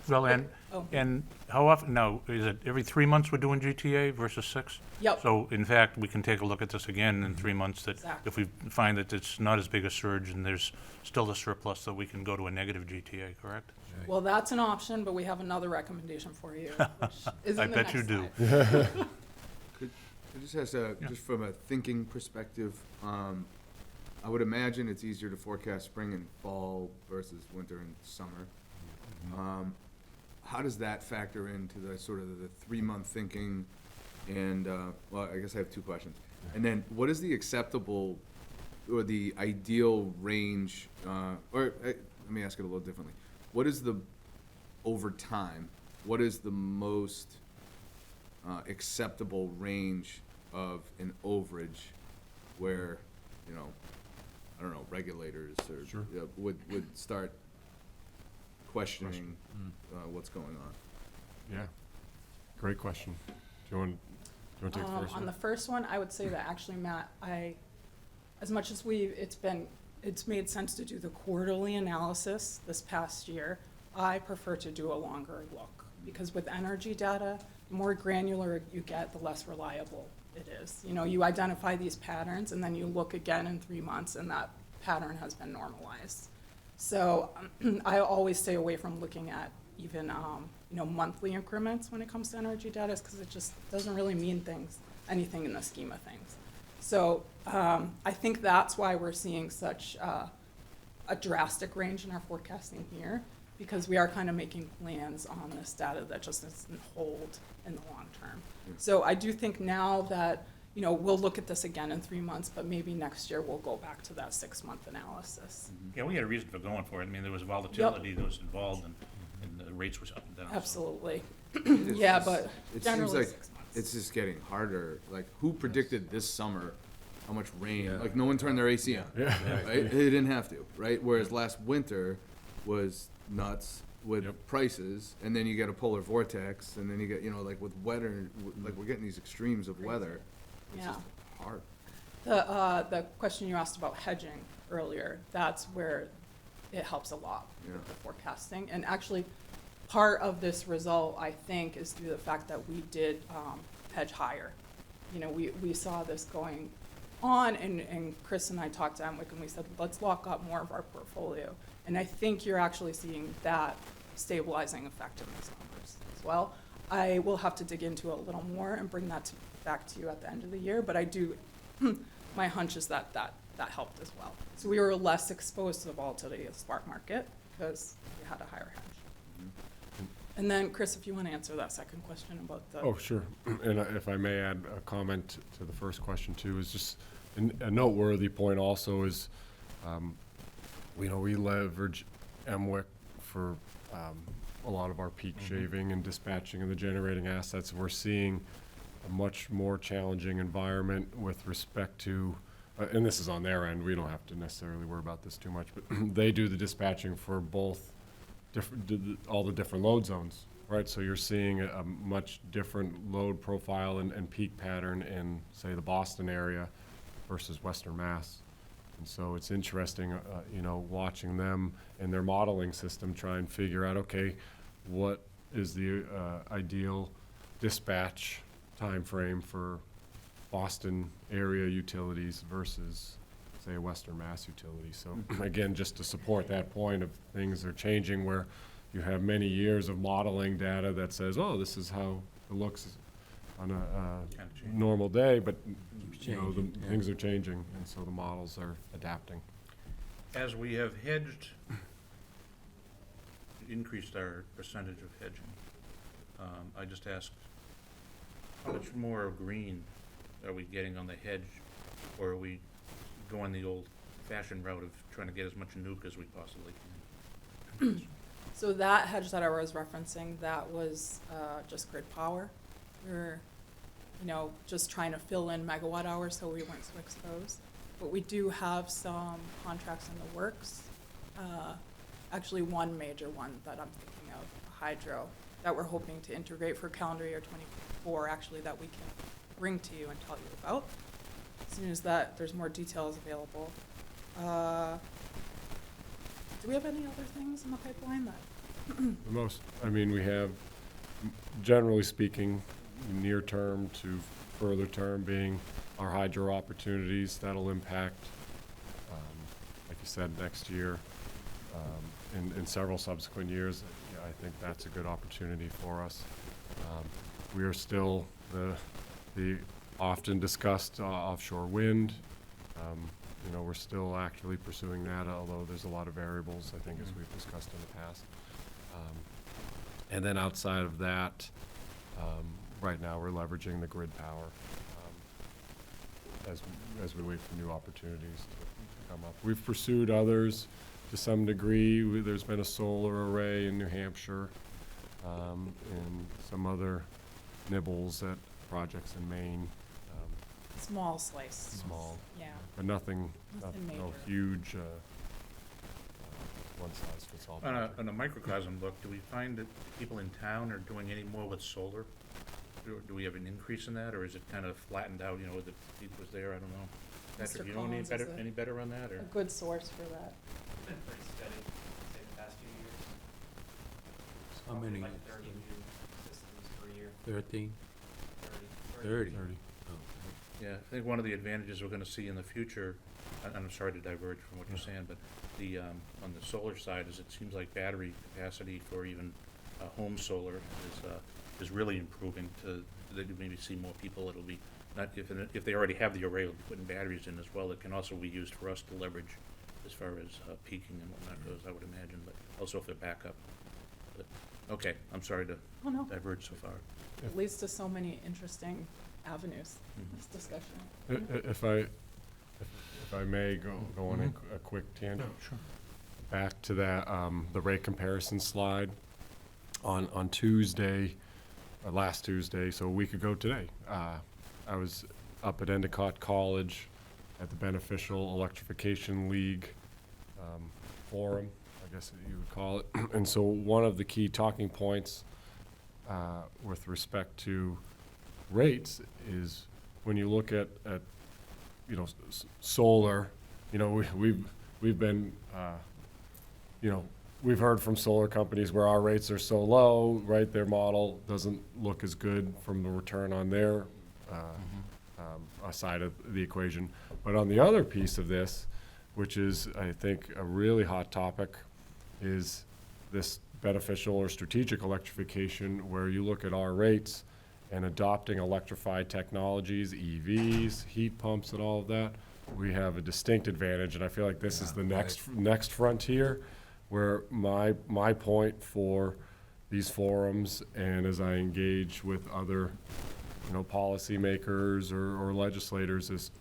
Well, and, Oh. and how often, now, is it every 3 months we're doing GTA versus 6? Yep. So, in fact, we can take a look at this again in 3 months, that Exactly. if we find that it's not as big a surge and there's still a surplus, that we can go to a negative GTA, correct? Well, that's an option, but we have another recommendation for you, which is I in the bet you next do. slide. It just has a, just from a thinking perspective, I would imagine it's easier to forecast spring and fall versus winter and summer. How does that factor into the sort of the 3-month thinking? And, well, I guess I have two questions. And then what is the acceptable or the ideal range, let me ask it a little differently. What is the, over time, what is the most acceptable range of an overage where, you know, I don't know, regulators or Sure. would start questioning what's going on? Yeah, great question. Do you want to take the first On one? the first one, I would say that actually, Matt, as much as it's made sense to do the quarterly analysis this past year, I prefer to do a longer look. Because with energy data, the more granular you get, the less reliable it is. You know, you identify these patterns and then you look again in 3 months and that pattern has been normalized. So I always stay away from looking at even, monthly increments when it comes to energy data, because it just doesn't really mean anything in the scheme of things. So I think that's why we're seeing such a drastic range in our forecasting here, because we are kind of making plans on this data that just doesn't hold in the long term. So I do think now that, we'll look at this again in 3 months, but maybe next year we'll go back to that 6-month analysis. Yeah, we had a reason for going for it. I mean, there was volatility that was involved, and the rates was up and down. so- Absolutely. It's Yeah, just- but it seems generally like 6 months. it's just getting harder. Like, who predicted this summer how much rain? Yeah. Like, no one turned their AC on, Yeah. right? They didn't have to, right? Whereas last winter was nuts with Yep. prices, and then you get a polar vortex, and then you get, like with weather, like we're getting these extremes of weather. It's Yeah. just hard. The question you asked about hedging earlier, that's where it helps a lot Yeah. with the forecasting. And actually, part of this result, I think, is due to the fact that we did hedge higher. We saw this going on, and Chris and I talked to Emwick, and we said, let's lock up more of our portfolio. And I think you're actually seeing that stabilizing effect in these numbers as well. I will have to dig into it a little more and bring that back to you at the end of the year, but I do, my hunch is that helped as well. So we were less exposed to the volatility of the spot market because we had a higher hedge. And then, Chris, if you want to answer that second question about the. Oh, sure. And if I may add a comment to the first question too, is just a noteworthy point also is, we leverage Emwick for a lot of our peak shaving and dispatching of the generating assets. We're seeing a much more challenging environment with respect to, and this is on their end, we don't have to necessarily worry about this too much, but they do the dispatching for both all the different load zones, right? So you're seeing a much different load profile and peak pattern in, say, the Boston area versus Western Mass. And so it's interesting, you know, watching them and their modeling system try and figure out, okay, what is the ideal dispatch timeframe for Boston area utilities versus, say, a Western Mass utility. So again, just to support that point of things are changing where you have many years of modeling data that says, oh, this is how it looks on a normal day, but you know, the Changing, yeah. things are changing, and so the models are adapting. As we have hedged, increased our percentage of hedging, I just asked, how much more green are we getting on the hedge, or are we going the old-fashioned route of trying to get as much nuke as we possibly can? So that hedge that I was referencing, that was just grid power. We're, you know, just trying to fill in megawatt hours so we weren't so exposed. But we do have some contracts in the works. Actually, one major one that I'm thinking of, hydro, that we're hoping to integrate for calendar year 24, actually, that we can bring to you and tell you about. As soon as that, there's more details available. Do we have any other things in the pipeline that? The most, I mean, we have, generally speaking, near term to further term being our hydro opportunities. That'll impact, like you said, next year, in several subsequent years. Yeah, I think that's a good opportunity for us. We are still the often discussed offshore wind. You know, we're still actively pursuing that, although there's a lot of variables, I think, as we've discussed in the past. And then outside of that, right now, we're leveraging the grid power as we wait for new opportunities to come up. We've pursued others to some degree. There's been a solar array in New Hampshire, and some other nibbles at projects in Maine. Small slice. Small. Yeah. But nothing, Nothing no major. huge, one-size-fits-all. On a microcosm look, do we find that people in town are doing any more with solar? Do we have an increase in that, or is it kind of flattened out, you know, with the peak was there, I don't know. Patrick, Mr. you know Collins is any better on that, A or? good source for that. It's been pretty steady, say the past few years. How Probably many? like 30 new systems per year, 13? 30. 30? 30. Oh, Yeah, I think one of the advantages we're gonna see in the future, and I'm sorry to diverge from what you're saying, but the, on the solar side is it seems like battery capacity for even, home solar is really improving to, that you maybe see more people, it'll be, not, if they already have the array, we'll be putting batteries in as well, it can also be used for us to leverage as far as, peaking and whatnot goes, I would imagine, but also for backup. But, okay, I'm sorry to Oh, no. diverge so far. It leads to so many interesting avenues, Mhm. this discussion. If I may go on a quick tangent. Sure. Back to that, the rate comparison slide. On Tuesday, last Tuesday, so a week ago today, I was up at Endicott College at the Beneficial Electrification League forum, I guess you would call it. And so one of the key talking points with respect to rates is when you look at you know, solar, you know, we've been, you know, we've heard from solar companies where our rates are so low, right? Their model doesn't look as good from the return on their side of the equation. But on the other piece of this, which is, I think, a really hot topic, is this beneficial or strategic electrification, where you look at our rates and adopting electrified technologies, EVs, heat pumps, and all of that. We have a distinct advantage, and I feel like this is the next frontier, where my point for these forums, and as I engage with other, you know, policymakers or legislators, is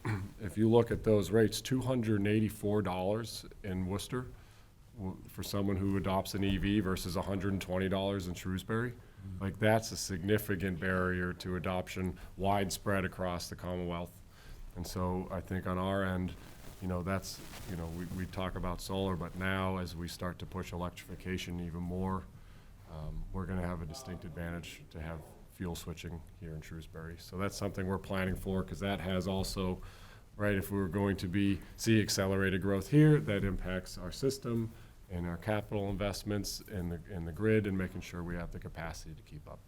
if you look at those rates, $284 in Worcester for someone who adopts an EV versus $120 in Shrewsbury. Like, that's a significant barrier to adoption widespread across the Commonwealth. And so I think on our end, you know, that's, you know, we talk about solar, but now as we start to push electrification even more, we're gonna have a distinct advantage to have fuel switching here in Shrewsbury. So that's something we're planning for, because that has also right? If we were going to see accelerated growth here, that impacts our system and our capital investments in the grid and making sure we have the capacity to keep up.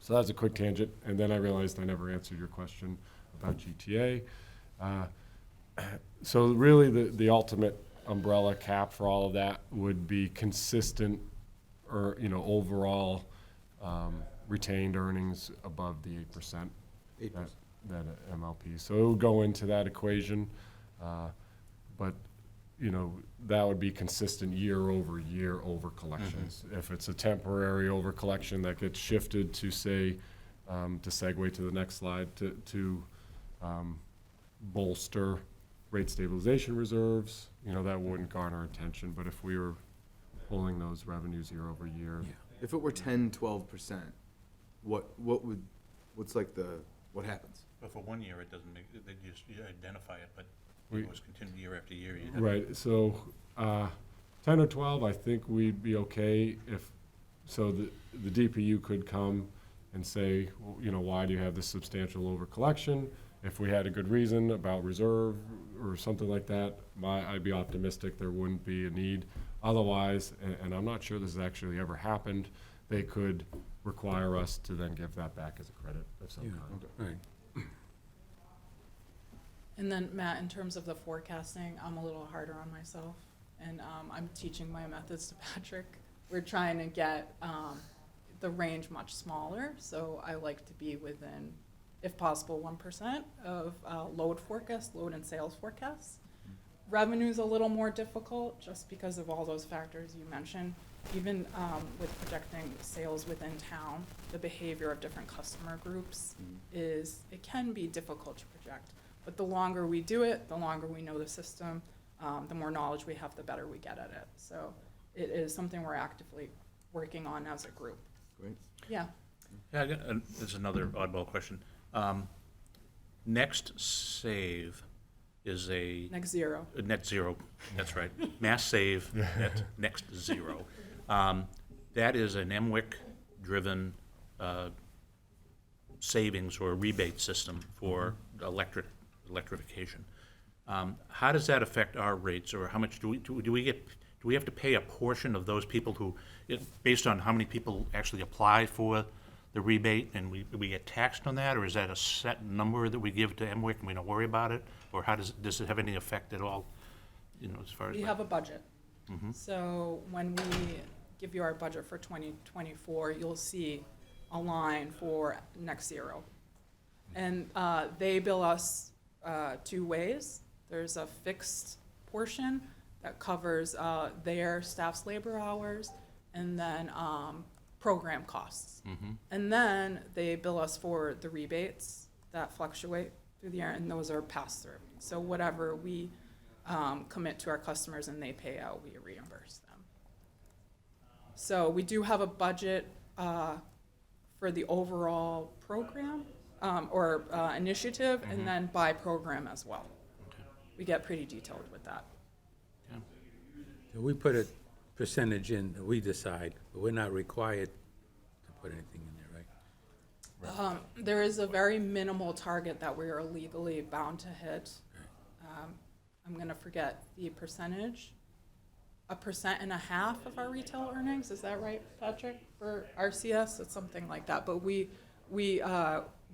So that's a quick tangent, and then I realized I never answered your question about GTA. So really, the ultimate umbrella cap for all of that would be consistent, or overall retained earnings above the 8%. 8%. That MLP. So it would go into that equation, but that would be consistent year over year over collections. If it's a temporary over collection that gets shifted to, say, to segue to the next slide, to bolster rate stabilization reserves, that wouldn't garner attention. But if we were pulling those revenues year over year, If it were 10, 12%, what happens? But for 1 year, it doesn't make, they just, you identify it, but We- it was continued year after year. right? So 10 or 12, I think we'd be okay if. So the DPU could come and say, why do you have this substantial over collection? If we had a good reason about reserve or something like that, I'd be optimistic there wouldn't be a need. Otherwise, and I'm not sure this has actually ever happened, they could require us to then give that back as a credit of some Yeah. kind. Right. And then, Matt, in terms of the forecasting, I'm a little harder on myself, and I'm teaching my methods to Patrick. We're trying to get the range much smaller, so I like to be within, if possible, 1% of load and sales forecasts. Revenue's a little more difficult, just because of all those factors you mentioned. Even with projecting sales within town, the behavior of different customer groups it can be difficult to project. But the longer we do it, the longer we know the system, the more knowledge we have, the better we get at it. So it is something we're actively working on as a group. Great. Yeah. Yeah, there's another oddball question. Next save is a Next zero. net zero, that's right. Mass save, next zero. That is an MWIC-driven savings or rebate system for electrification. How does that affect our rates, or how much do we have to pay a portion of those people who, based on how many people actually apply for the rebate, and we get taxed on that, or is that a set number that we give to MWIC and we don't worry about it, or how does it have any effect at all, as far as? We have a budget. Mhm. So when we give you our budget for 2024, you'll see a line for next zero. And they bill us two ways. There's a fixed portion that covers their staff's labor hours, and then program costs. And then they bill us for the rebates that fluctuate through the year, and those are passed through. So whatever we commit to our customers and they pay out, we reimburse them. So we do have a budget for the overall program or initiative, and then by program as well. We get pretty detailed with that. So we put a percentage in, that we decide, but we're not required to put anything in there, right? There is a very minimal target that we are legally bound to hit. I'm gonna forget the percentage. 1.5% of our retail earnings, is that right, Patrick? For RCS, it's something like that, but we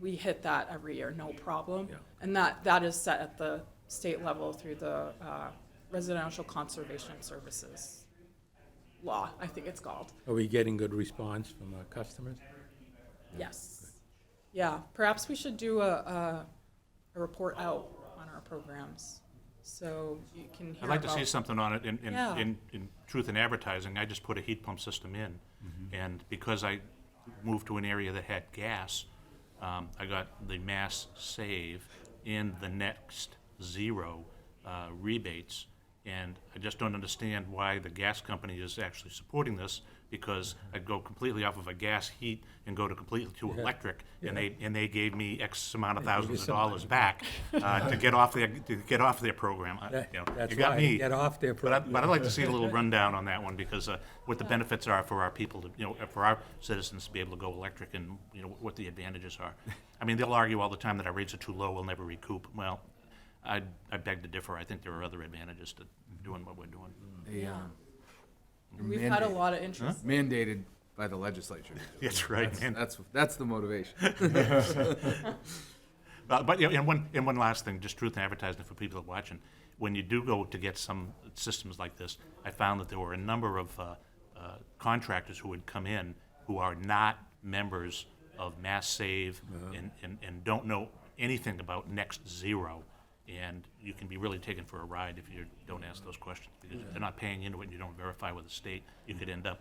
hit that every year, no problem. Yeah. And that is set at the state level through the Residential Conservation Services law, I think it's called. Are we getting good response from our customers? Yes. Yeah, perhaps we should do a report out on our programs, so you can hear I'd like to see about- something on it Yeah. in truth in advertising. I just put a heat pump system in, and because I moved to an area that had gas, I got the mass save and the next zero rebates, and I just don't understand why the gas company is actually supporting this, because I'd go completely off of a gas heat and go to completely to electric, and they gave me X amount of thousands of dollars back to get off their program. That's You got why, me. get off their But I'd like to see a little rundown on that one, because what the benefits are for our people, for our citizens to be able to go electric, and what the advantages are. I mean, they'll argue all the time that our rates are too low, we'll never recoup. Well, I beg to differ. I think there are other advantages to doing what we're doing. We've had a lot of interest. Mandated by the legislature. That's right, man. That's the motivation. But you know, and one last thing, just truth and advertising for people that are watching. When you do go to get some systems like this, I found that there were a number of contractors who would come in who are not members of Mass Save and don't know anything about Next Zero. And you can be really taken for a ride if you don't ask those questions, because they're not paying into it and you don't verify with the state. You could end up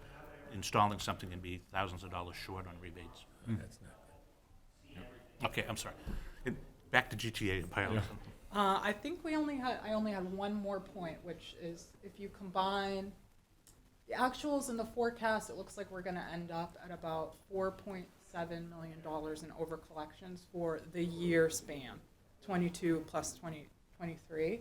installing something and be thousands of dollars short on rebates. That's not good. Okay, I'm sorry. Back to GTA pilot. I think I only had one more point, which is if you combine the actuals and the forecast, it looks like we're gonna end up at about $4.7 million in over collections for the year span, 22 plus 2023.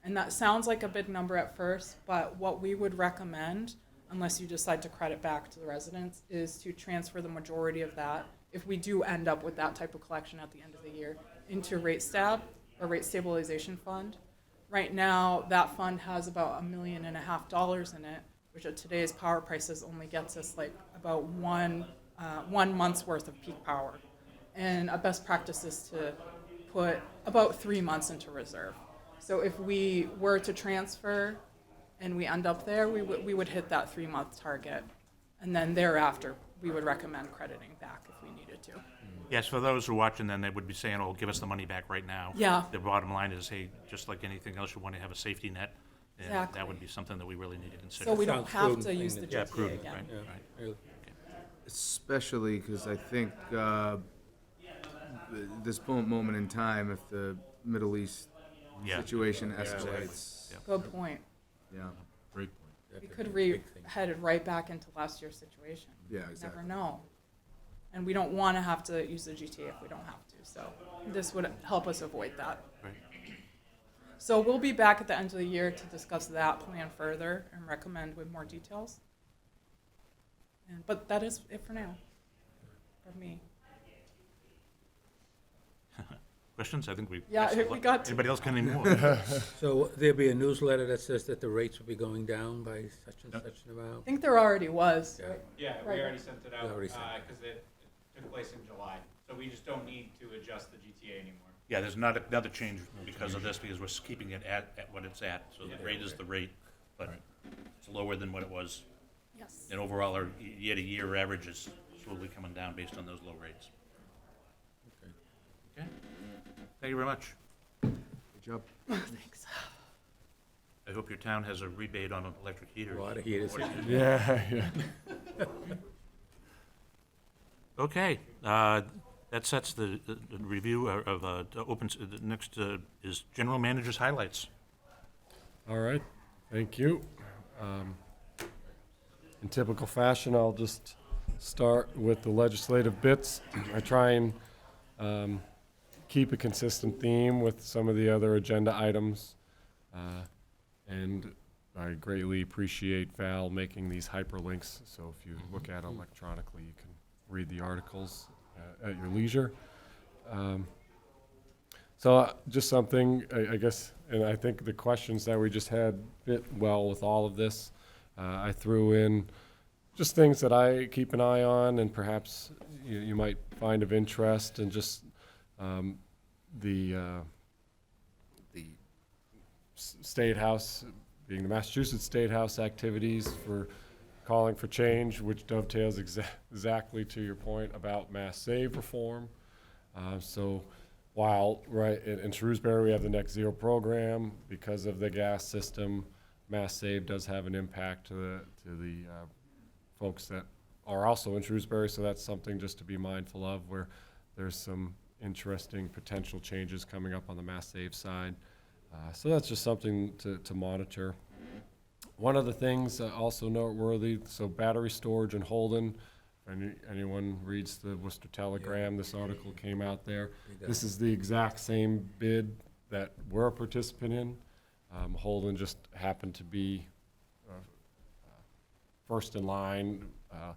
And that sounds like a big number at first, but what we would recommend, unless you decide to credit back to the residents, is to transfer the majority of that, if we do end up with that type of collection at the end of the year, into rate stab or rate stabilization fund. Right now, that fund has about $1.5 million in it, which at today's power prices only gets us like about one month's worth of peak power. And a best practice is to put about 3 months into reserve. So if we were to transfer and we end up there, we would hit that 3-month target. And then thereafter, we would recommend crediting back if we needed to. Yes, for those who are watching, then they would be saying, oh, give us the money back right now. Yeah. The bottom line is, hey, just like anything else, you want to have a safety net. And Exactly. that would be something that we really need to consider. So we don't Sounds have prudent to thing use to the do. Yeah, GTA prudent, again. right, Yeah, right. really. Especially because I think this moment in time, if the Middle East Yeah. situation Exactly. escalates, Yeah. Good point. yeah, Great point. That We could could be a be big thing. headed right back into last year's situation. yeah, You exactly. never know. And we don't want to have to use the GTA if we don't have to, so this would help us avoid that. Right. So we'll be back at the end of the year to discuss that plan further and recommend with more details. But that is it for now, from me. Questions? I think we. Yeah, asked a we lot. got to- Anybody else got any more? So there'll be a newsletter that says that the rates will be going down by such and such an I amount? think there already was, Yeah. right? Yeah, Right. we already sent it out, We already sent it. because it took place in July. So we just don't need to adjust the GTA anymore. Yeah, there's not another change because of this, because we're keeping it at what it's at. So the rate is the rate, but it's lower than what it was. Yes. And overall, our year-to-year average is slowly coming down based on those low rates. Okay. Thank you very much. Good job. Thanks. I hope your town has a rebate on electric heaters. Water heaters. Yeah. Okay, that sets the review of the next is general manager's highlights. All right, thank you. In typical fashion, I'll just start with the legislative bits. I try and keep a consistent theme with some of the other agenda items. And I greatly appreciate Val making these hyperlinks, so if you look at it electronically, you can read the articles at your leisure. So just something, I guess, and I think the questions that we just had fit well with all of this. I threw in just things that I keep an eye on and perhaps you might find of interest, and just the State House, being the Massachusetts State House activities for calling for change, which dovetails exactly to your point about Mass Save reform. So while, right, in Shrewsbury, we have the Net Zero program, because of the gas system, Mass Save does have an impact to the folks that are also in Shrewsbury, so that's something just to be mindful of, where there's some interesting potential changes coming up on the Mass Save side. So that's just something to monitor. One of the things also noteworthy, so battery storage in Holden, anyone reads the Worcester Telegram, this article came out there. This is the exact same bid that we're a participant in. Holden just happened to be first in line. A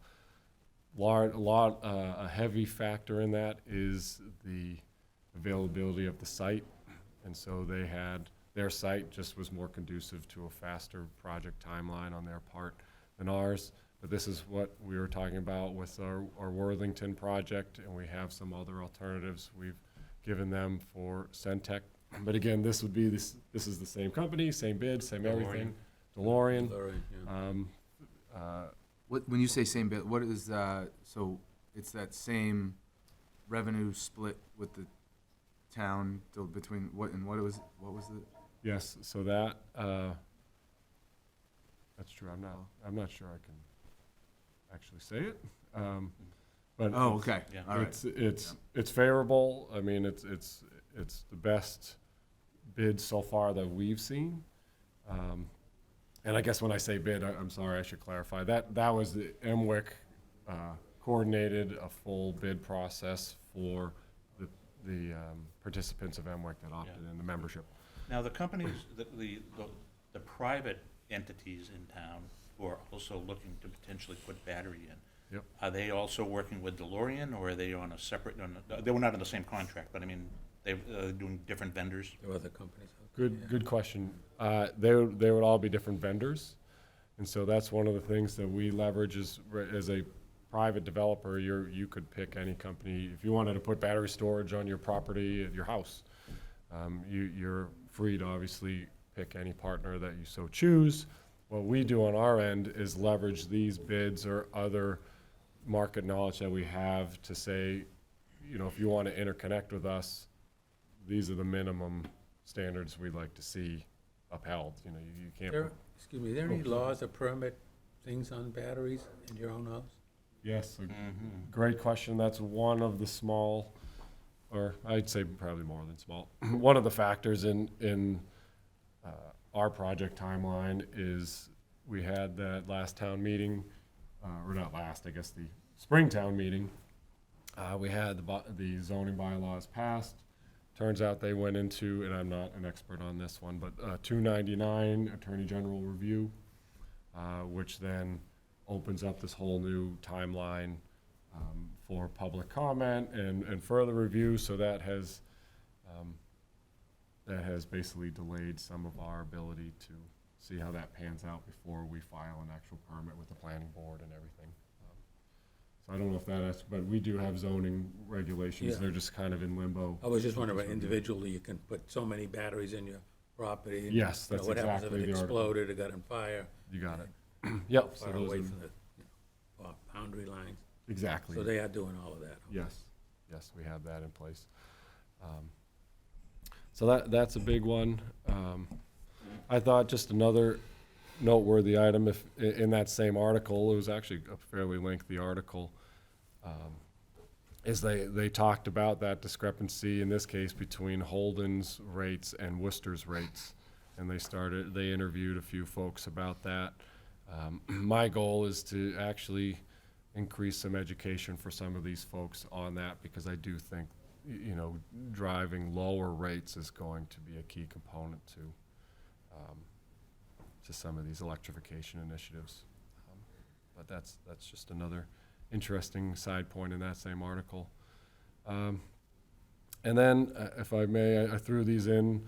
heavy factor in that is the availability of the site. And so they had, their site just was more conducive to a faster project timeline on their part than ours. But this is what we were talking about with our Worthington project, and we have some other alternatives we've given them for Centec. But again, this would be, this is the same company, same bid, same everything. DeLorean. When you say same bit, what is, so it's that same revenue split with the town between what was it? Yes, so that, that's true, I'm not sure I can actually say it. But Oh, okay, Yeah. all right. it's favorable, I mean, it's the best bid so far that we've seen. And I guess when I say bid, I'm sorry, I should clarify, that was the MWIC coordinated a full bid process for the participants of MWIC that opted in, the membership. Now, the companies, the private entities in town who are also looking to potentially put battery in, Yep. are they also working with DeLorean, or are they on a separate, they were not in the same contract, but I mean, they're doing different vendors? There are other companies. Good question. They would all be different vendors. And so that's one of the things that we leverage is, as a private developer, you could pick any company. If you wanted to put battery storage on your property at your house, you're free to obviously pick any partner that you so choose. What we do on our end is leverage these bids or other market knowledge that we have to say, you know, if you want to interconnect with us, these are the minimum standards we'd like to see upheld. You know, you can't. Excuse me, are there any laws that permit things on batteries in your own house? Yes, great question. That's one of the small, or I'd say probably more than small. One of the factors in our project timeline is we had that last town meeting, or not last, I guess the spring town meeting. We had the zoning bylaws passed. Turns out they went into, and I'm not an expert on this one, but 299 Attorney General review, which then opens up this whole new timeline for public comment and further review. So that has basically delayed some of our ability to see how that pans out before we file an actual permit with the planning board and everything. So I don't know if that is, but we do have zoning regulations. Yeah. They're just kind of in limbo. I was just wondering, about individually, you can put so many batteries in your property. and, Yes, you know, that's what happens exactly if it the article. exploded or got on fire, You got it. Yep. So far those away are from the boundary lines. exactly. So they are doing all of that. Yes, yes, we have that in place. So that's a big one. I thought just another noteworthy item, if in that same article, it was actually a fairly lengthy article, is they talked about that discrepancy in this case between Holden's rates and Worcester's rates, and they interviewed a few folks about that. My goal is to actually increase some education for some of these folks on that, because I do think, you know, driving lower rates is going to be a key component to some of these electrification initiatives. But that's just another interesting side point in that same article. And then, if I may, I threw these in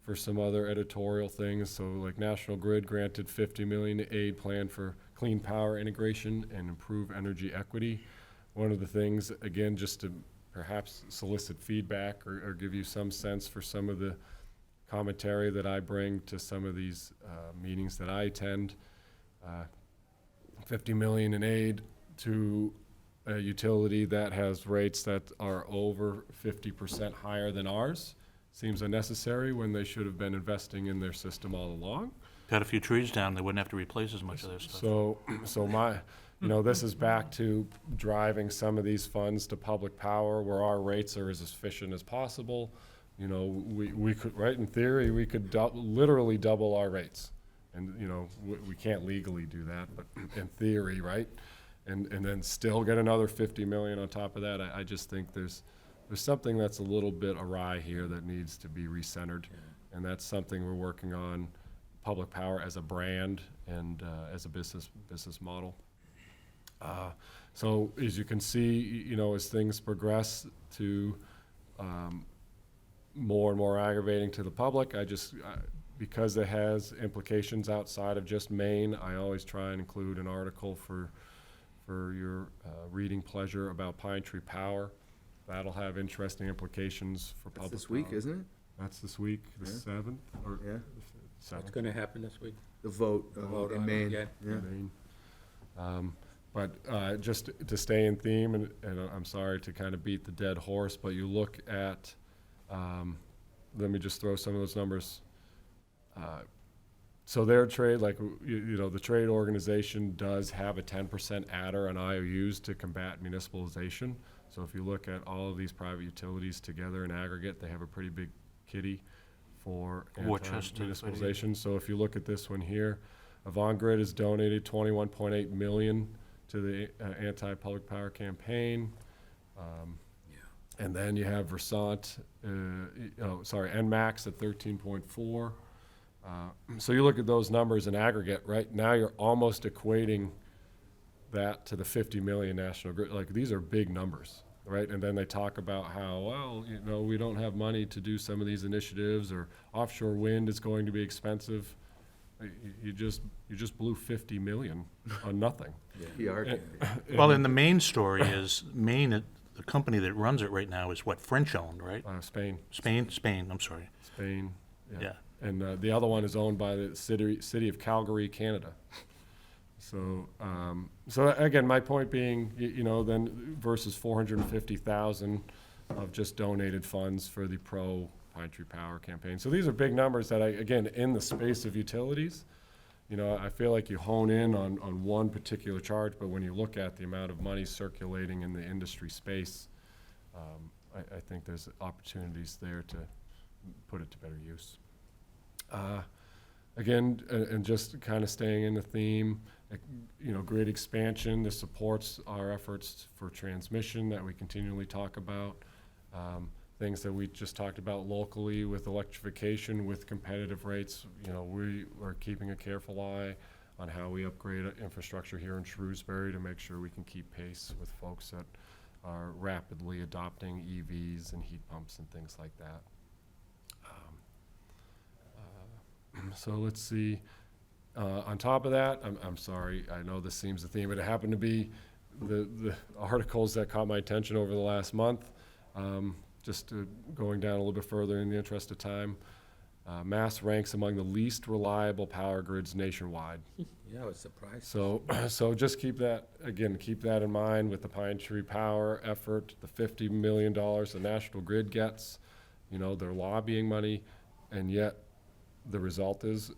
for some other editorial things. So like National Grid granted $50 million aid plan for clean power integration and improve energy equity. One of the things, again, just to perhaps solicit feedback or give you some sense for some of the commentary that I bring to some of these meetings that I attend. $50 million in aid to a utility that has rates that are over 50% higher than ours seems unnecessary when they should have been investing in their system all along. Cut a few trees down, they wouldn't have to replace as much of their stuff. So you know, this is back to driving some of these funds to public power where our rates are as efficient as possible. You know, we could, right, in theory, we could literally double our rates. And, you know, we can't legally do that, but in theory, right? And then still get another 50 million on top of that. I just think there's something that's a little bit awry here that needs to be recentered. And that's something we're working on, public power as a brand and as a business model. So as you can see, you know, as things progress to more and more aggravating to the public. Because it has implications outside of just Maine, I always try and include an article for your reading pleasure about Pine Tree Power. That'll have interesting implications for public. That's this week, power. isn't it? That's this week, the Yeah. 7th, or Yeah. What's 7th. gonna happen this week? The vote Vote in on it Maine. again? Yeah. Maine. But just to stay in theme, and I'm sorry to kind of beat the dead horse, but you look at, let me just throw some of those numbers. So their trade, like, the trade organization does have a 10% adder on IOUs to combat municipalization. So if you look at all of these private utilities together in aggregate, they have a pretty big kitty for Worcester, municipalization. So if you look at this one here, Avangrid has donated 21.8 million to the anti-public power campaign. And then you have Versant, NMAX at 13.4. So you look at those numbers in aggregate, right? Now you're almost equating that to the 50 million National Grid. Like, these are big numbers, right? And then they talk about how, well, we don't have money to do some of these initiatives, or offshore wind is going to be expensive. You just blew 50 million on nothing. PR. Well, and the main story is, Maine, the company that runs it right now is what, French-owned, right? Spain, Spain, I'm sorry. Spain, Yeah. And the other one is owned by the city of Calgary, Canada. So, again, my point being, then versus 450,000 of just donated funds for the pro Pine Tree Power campaign. So these are big numbers that again, in the space of utilities, I feel like you hone in on one particular charge, but when you look at the amount of money circulating in the industry space, I think there's opportunities there to put it to better use. Again, and just kind of staying in the theme, grid expansion, this supports our efforts for transmission that we continually talk about. Things that we just talked about locally with electrification, with competitive rates. We are keeping a careful eye on how we upgrade infrastructure here in Shrewsbury to make sure we can keep pace with folks that are rapidly adopting EVs and heat pumps and things like that. So let's see. On top of that, I'm sorry, I know this seems a theme, but it happened to be the articles that caught my attention over the last month. Just going down a little bit further in the interest of time, Mass ranks among the least reliable power grids nationwide. Yeah, I was surprised. So just keep that in mind with the Pine Tree Power effort, the $50 million the National Grid gets, they're lobbying money, and yet the result is,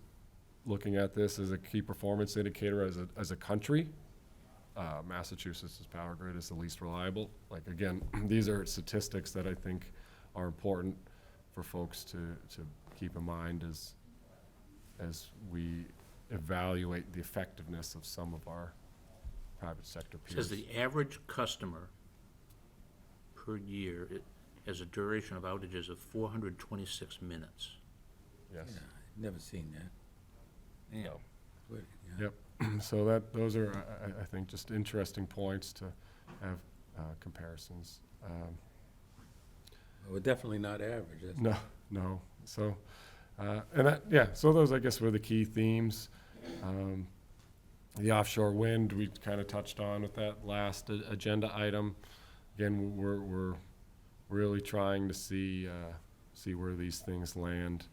looking at this as a key performance indicator as a country, Massachusetts' power grid is the least reliable. Like, again, these are statistics that I think are important for folks to keep in mind as we evaluate the effectiveness of some of our private sector peers. Says the average customer per year has a duration of outages of 426 minutes. Yes. Yeah, I've never seen that. Yeah. No. Good, yeah. Yep. So those are, I think, just interesting points to have comparisons. We're definitely not average, that's No. So, so those, I guess, were the key themes. The offshore wind, we kind of touched on with that last agenda item. Again, we're really trying to see where these things land.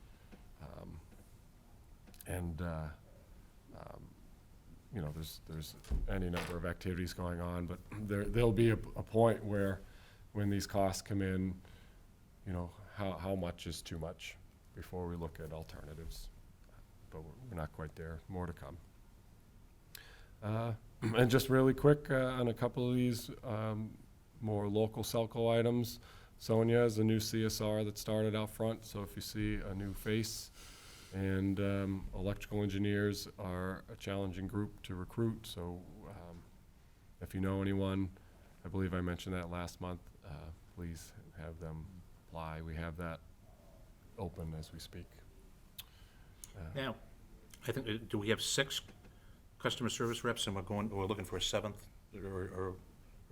There's any number of activities going on, but there'll be a point where, when these costs come in, how much is too much before we look at alternatives. But we're not quite there. More to come. And just really quick on a couple of these more local SELCO items. Sonia is a new CSR that started out front, so if you see a new face, and electrical engineers are a challenging group to recruit, so if you know anyone, I believe I mentioned that last month, please have them apply. We have that open as we speak. Now, I think, do we have 6 customer service reps, and we're looking for a 7th, or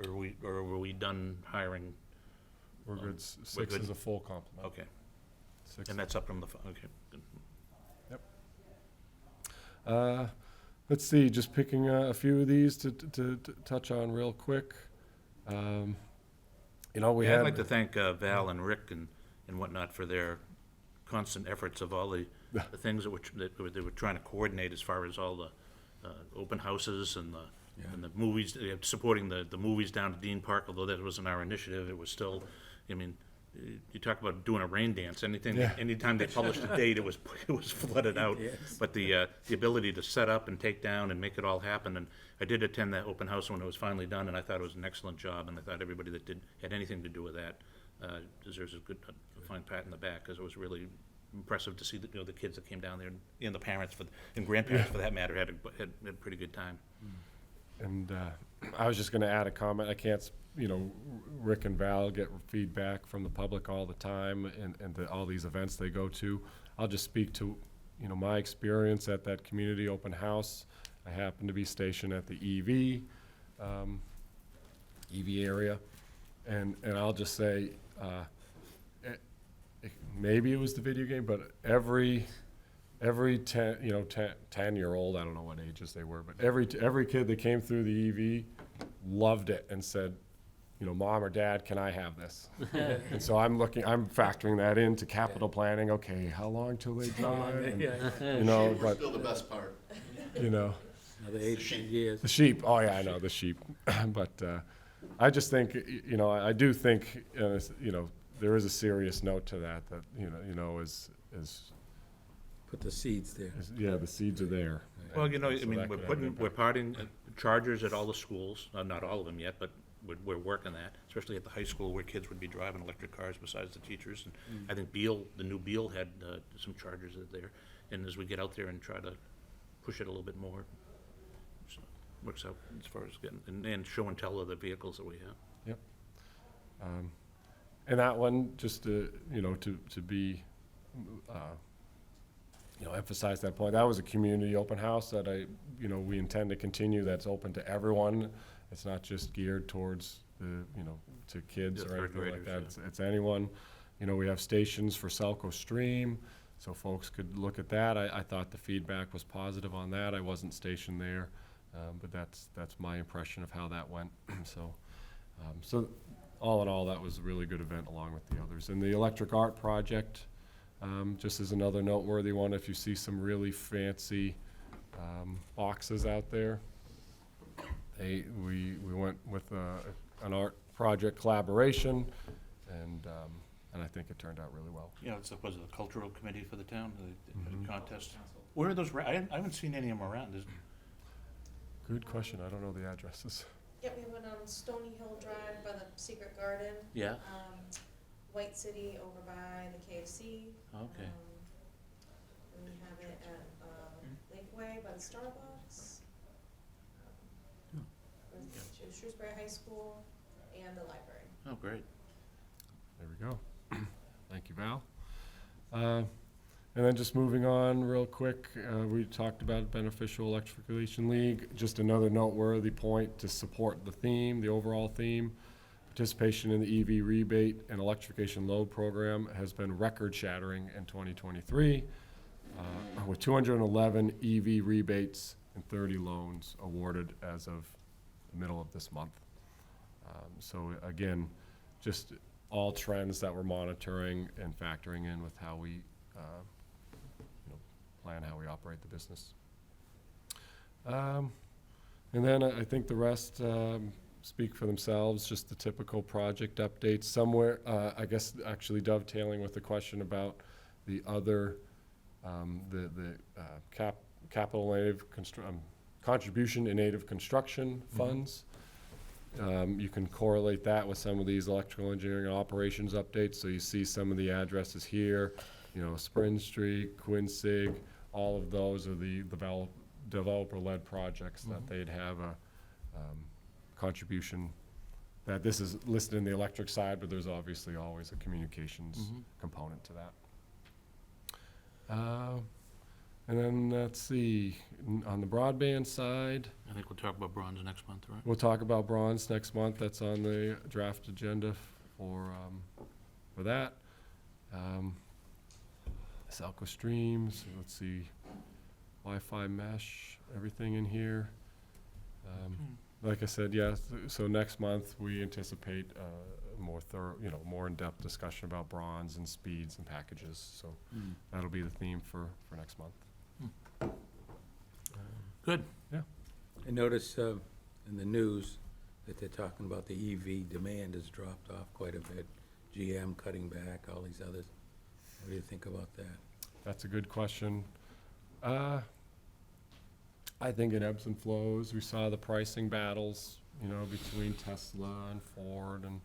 were we done hiring? We're good. we're 6 good. is a full complement. Okay. 6. And that's up from the, okay. Good. Let's see, just picking a few of these to touch on real quick. You know, we Yeah, had. I'd like to thank Val and Rick and whatnot for their constant efforts of all the things that they were trying to coordinate as far as all the open houses and the movies, supporting the movies down at Dean Park, although that wasn't our initiative, it was still, I mean, you talk about doing a rain dance, anytime they published a date, it was flooded out. Yes. But the ability to set up and take down and make it all happen, and I did attend that open house when it was finally done, and I thought it was an excellent job, and I thought everybody that had anything to do with that deserves a fine pat in the back, because it was really impressive to see the kids that came down there, and the parents and grandparents for that matter had a pretty good time. And I was just going to add a comment. I can't, Rick and Val get feedback from the public all the time, and all these events they go to. I'll just speak to, my experience at that community open house. I happened to be stationed at the EV area, and I'll just say, maybe it was the video game, but every 10-year-old, I don't know what ages they were, but every kid that came through the EV loved it and said, Mom or Dad, can I have this? And so I'm factoring that into capital planning. Okay, how long till they drive? And, We're but, still the best part. Another 8 years. the sheep. Oh yeah, I know the sheep. But I just think, I do think, there is a serious note to that is Put the seeds there. yeah, the seeds are there. Well, So that could have an we're impact. parting chargers at all the schools, not all of them yet, but we're working that, especially at the high school where kids would be driving electric cars besides the teachers. And I think the new Beal had some chargers there. And as we get out there and try to push it a little bit more, so works out as far as getting, and show and tell of the vehicles that we have. Yep. And that one, just to be, emphasize that point, that was a community open house that we intend to continue, that's open to everyone. It's not just geared towards to kids Yeah, or third anything like that. graders, It's anyone. We have stations for SELCO Stream, so folks could look at that. I thought the feedback was positive on that. I wasn't stationed there, but that's my impression of how that went. So all in all, that was a really good event along with the others. And the electric art project, just as another noteworthy one, if you see some really fancy boxes out there, we went with an art project collaboration, and I think it turned out really well. Yeah, it's was it the cultural committee for the town, the contest. Where are those, I haven't seen any of them around. Good question. I don't know the addresses. Yep, we have one on Stony Hill Drive by the Secret Garden. Yeah, White City over by the KFC. okay. And we have it at Lakeway by the Starbucks. Shrewsbury High School and the library. Oh, great. There we go. Thank you, Val. And then just moving on real quick, we talked about Beneficial Electrification League. Just another noteworthy point to support the theme, the overall theme. Participation in the EV rebate and electrification load program has been record-shattering in 2023, with 211 EV rebates and 30 loans awarded as of the middle of this month. So again, just all trends that we're monitoring and factoring in with how we plan how we operate the business. And then I think the rest speak for themselves, just the typical project updates. Somewhere, I guess actually dovetailing with the question about the other, capital native contribution in native construction funds. You can correlate that with some of these electrical engineering and operations updates. So you see some of the addresses here, Spring Street, Quinsig, all of those are the developer-led projects that they'd have a contribution. That this is listed in the electric side, but there's obviously always a communications component to that. And then, let's see, on the broadband side, I think we'll talk about bronze next month, right? we'll talk about bronze next month. That's on the draft agenda for that. SELCO streams, let's see, Wi-Fi mesh, everything in here. Like I said, yes, so next month, we anticipate more thorough, more in-depth discussion about bronze and speeds and packages, so that'll be the theme for next month. Good. Yeah. I noticed in the news that they're talking about the EV demand has dropped off quite a bit. GM cutting back, all these others. What do you think about that? That's a good question. I think it ebbs and flows. We saw the pricing battles, between Tesla and Ford and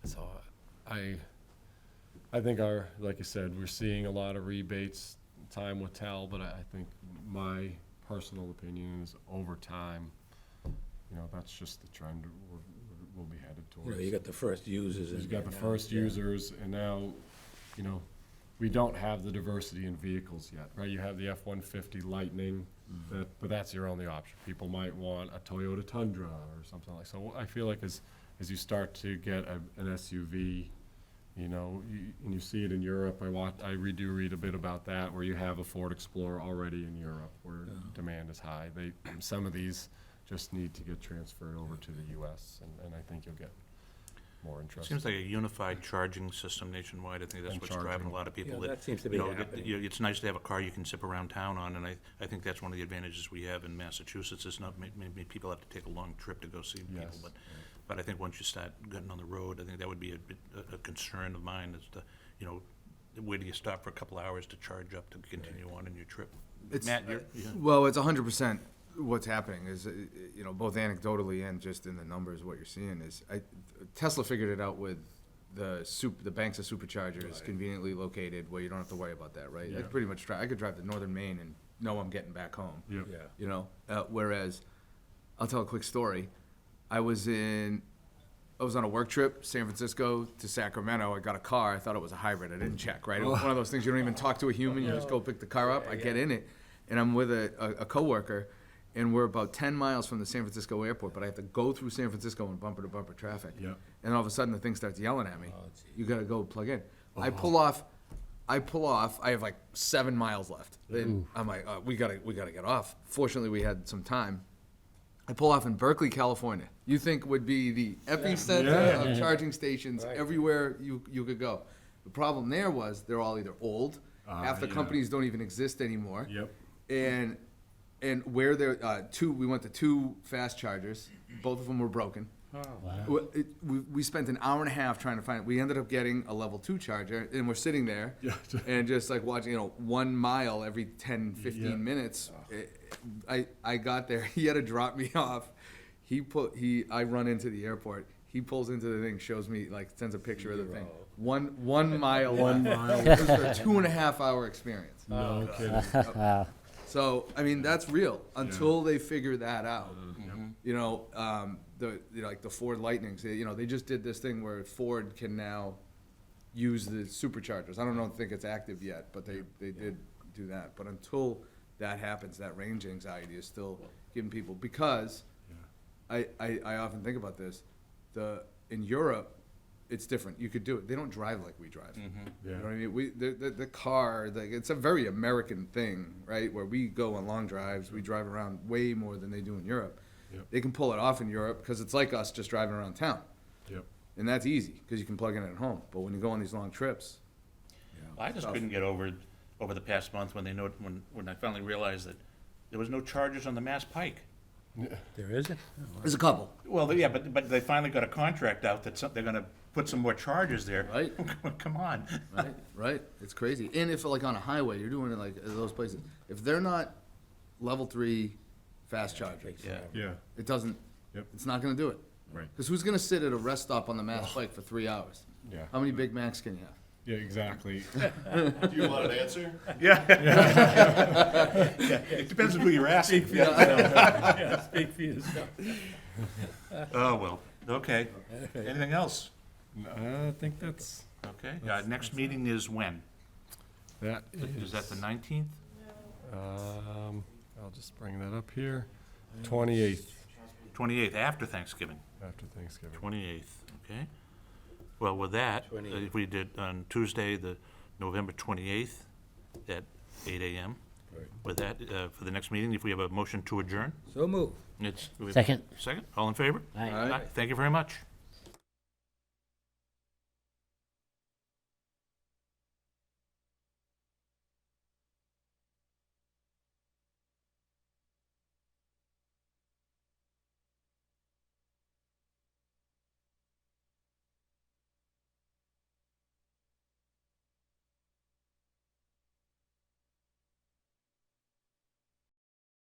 so I think like you said, we're seeing a lot of rebates. Time will tell, but I think my personal opinion is over time, that's just the trend we'll be headed towards. You got the first users. You've got the first users, and now, we don't have the diversity in vehicles yet, right? You have the F-150 Lightning, but that's your only option. People might want a Toyota Tundra or something like. So I feel like as you start to get an SUV, and you see it in Europe. I do read a bit about that, where you have a Ford Explorer already in Europe, where demand is high. Some of these just need to get transferred over to the U.S., and I think you'll get more interest. Seems like a unified charging system nationwide. I think that's And what's driving a lot of people. Yeah, that seems to be happening. It's nice to have a car you can zip around town on, and I think that's one of the advantages we have in Massachusetts. It's not, maybe people have to take a long trip to go see people, Yes. but I think once you start getting on the road, I think that would be a concern of mine, is to, where do you stop for a couple hours to charge up to continue on in your trip? It's, Matt, you're, yeah. well, it's 100% what's happening is, both anecdotally and just in the numbers, what you're seeing is, Tesla figured it out with the banks of superchargers conveniently located where you don't have to worry about that, right? I Yeah. could pretty much I could drive to northern Maine and know I'm getting back home. Yep. Yeah. Whereas, I'll tell a quick story. I was on a work trip, San Francisco to Sacramento. I got a car. I thought it was a hybrid. I didn't check, right? It was one of those things you don't even talk to a human. You just go pick the car up. I get in it, and I'm with a coworker, and we're about 10 miles from the San Francisco airport, but I have to go through San Francisco in bumper-to-bumper traffic. Yep. And all of a sudden, the thing starts yelling at me. Oh, it's- You gotta go plug in. I pull off. I have like 7 miles left. And I'm like, we gotta get off. Fortunately, we had some time. I pull off in Berkeley, California. You think would be the epicenter of charging stations everywhere you could go. The problem there was they're all either old, half the yeah. companies don't even exist anymore. Yep. And where there we went to 2 fast chargers. Both of them were broken. We spent an hour and a half trying to find it. We ended up getting a level 2 charger, and we're sitting there Yeah. and just like watching, 1 mile every 10, 15 Yeah. minutes. I got there. He had to drop me off. I run into the airport. He pulls into the thing, shows me, sends a picture of the thing. One mile. 1 left. mile. It was a 2.5 hour experience. No kidding. So, I mean, that's real until they figure that out. The Ford Lightnings, they just did this thing where Ford can now use the superchargers. I don't think it's active yet, but they did do that. But until that happens, that range anxiety is still giving people, because I often think about this. In Europe, it's different. You could do it. They don't drive like we drive. Yeah. You know what I mean? The car, it's a very American thing, right? Where we go on long drives, we drive around way more than they do in Europe. Yep. They can pull it off in Europe because it's like us just driving around town. Yep. And that's easy because you can plug in at home. But when you go on these long trips, I just couldn't get over the past month when when I finally realized that there was no charges on the Mass Pike. There isn't? there's a couple. Well, but they finally got a contract out that they're gonna put some more charges there. Right. Come on. Right. It's crazy. And if on a highway, you're doing it like those places, if they're not level 3 fast chargers, Yeah. Yeah. it doesn't, Yep. it's not going to do it. Right. Because who's going to sit at a rest stop on the Mass Pike for 3 hours? Yeah. How many Big Macs can you have? Yeah, exactly. Do you want an answer? Yeah. It depends on who you're asking. Speak for yourself. Oh, well, okay. Anything else? I think that's, Okay, next meeting is when? that Is that the 19th? I'll just bring that up here. 28th 28th, after Thanksgiving. after Thanksgiving. 28th, okay. Well, with that, 28th. if we did on Tuesday, the November 28th at 8 AM. Right. With that, for the next meeting, if we have a motion to adjourn, So move. it's. Second. Second, all in favor? Aye. Aye. Thank you very much.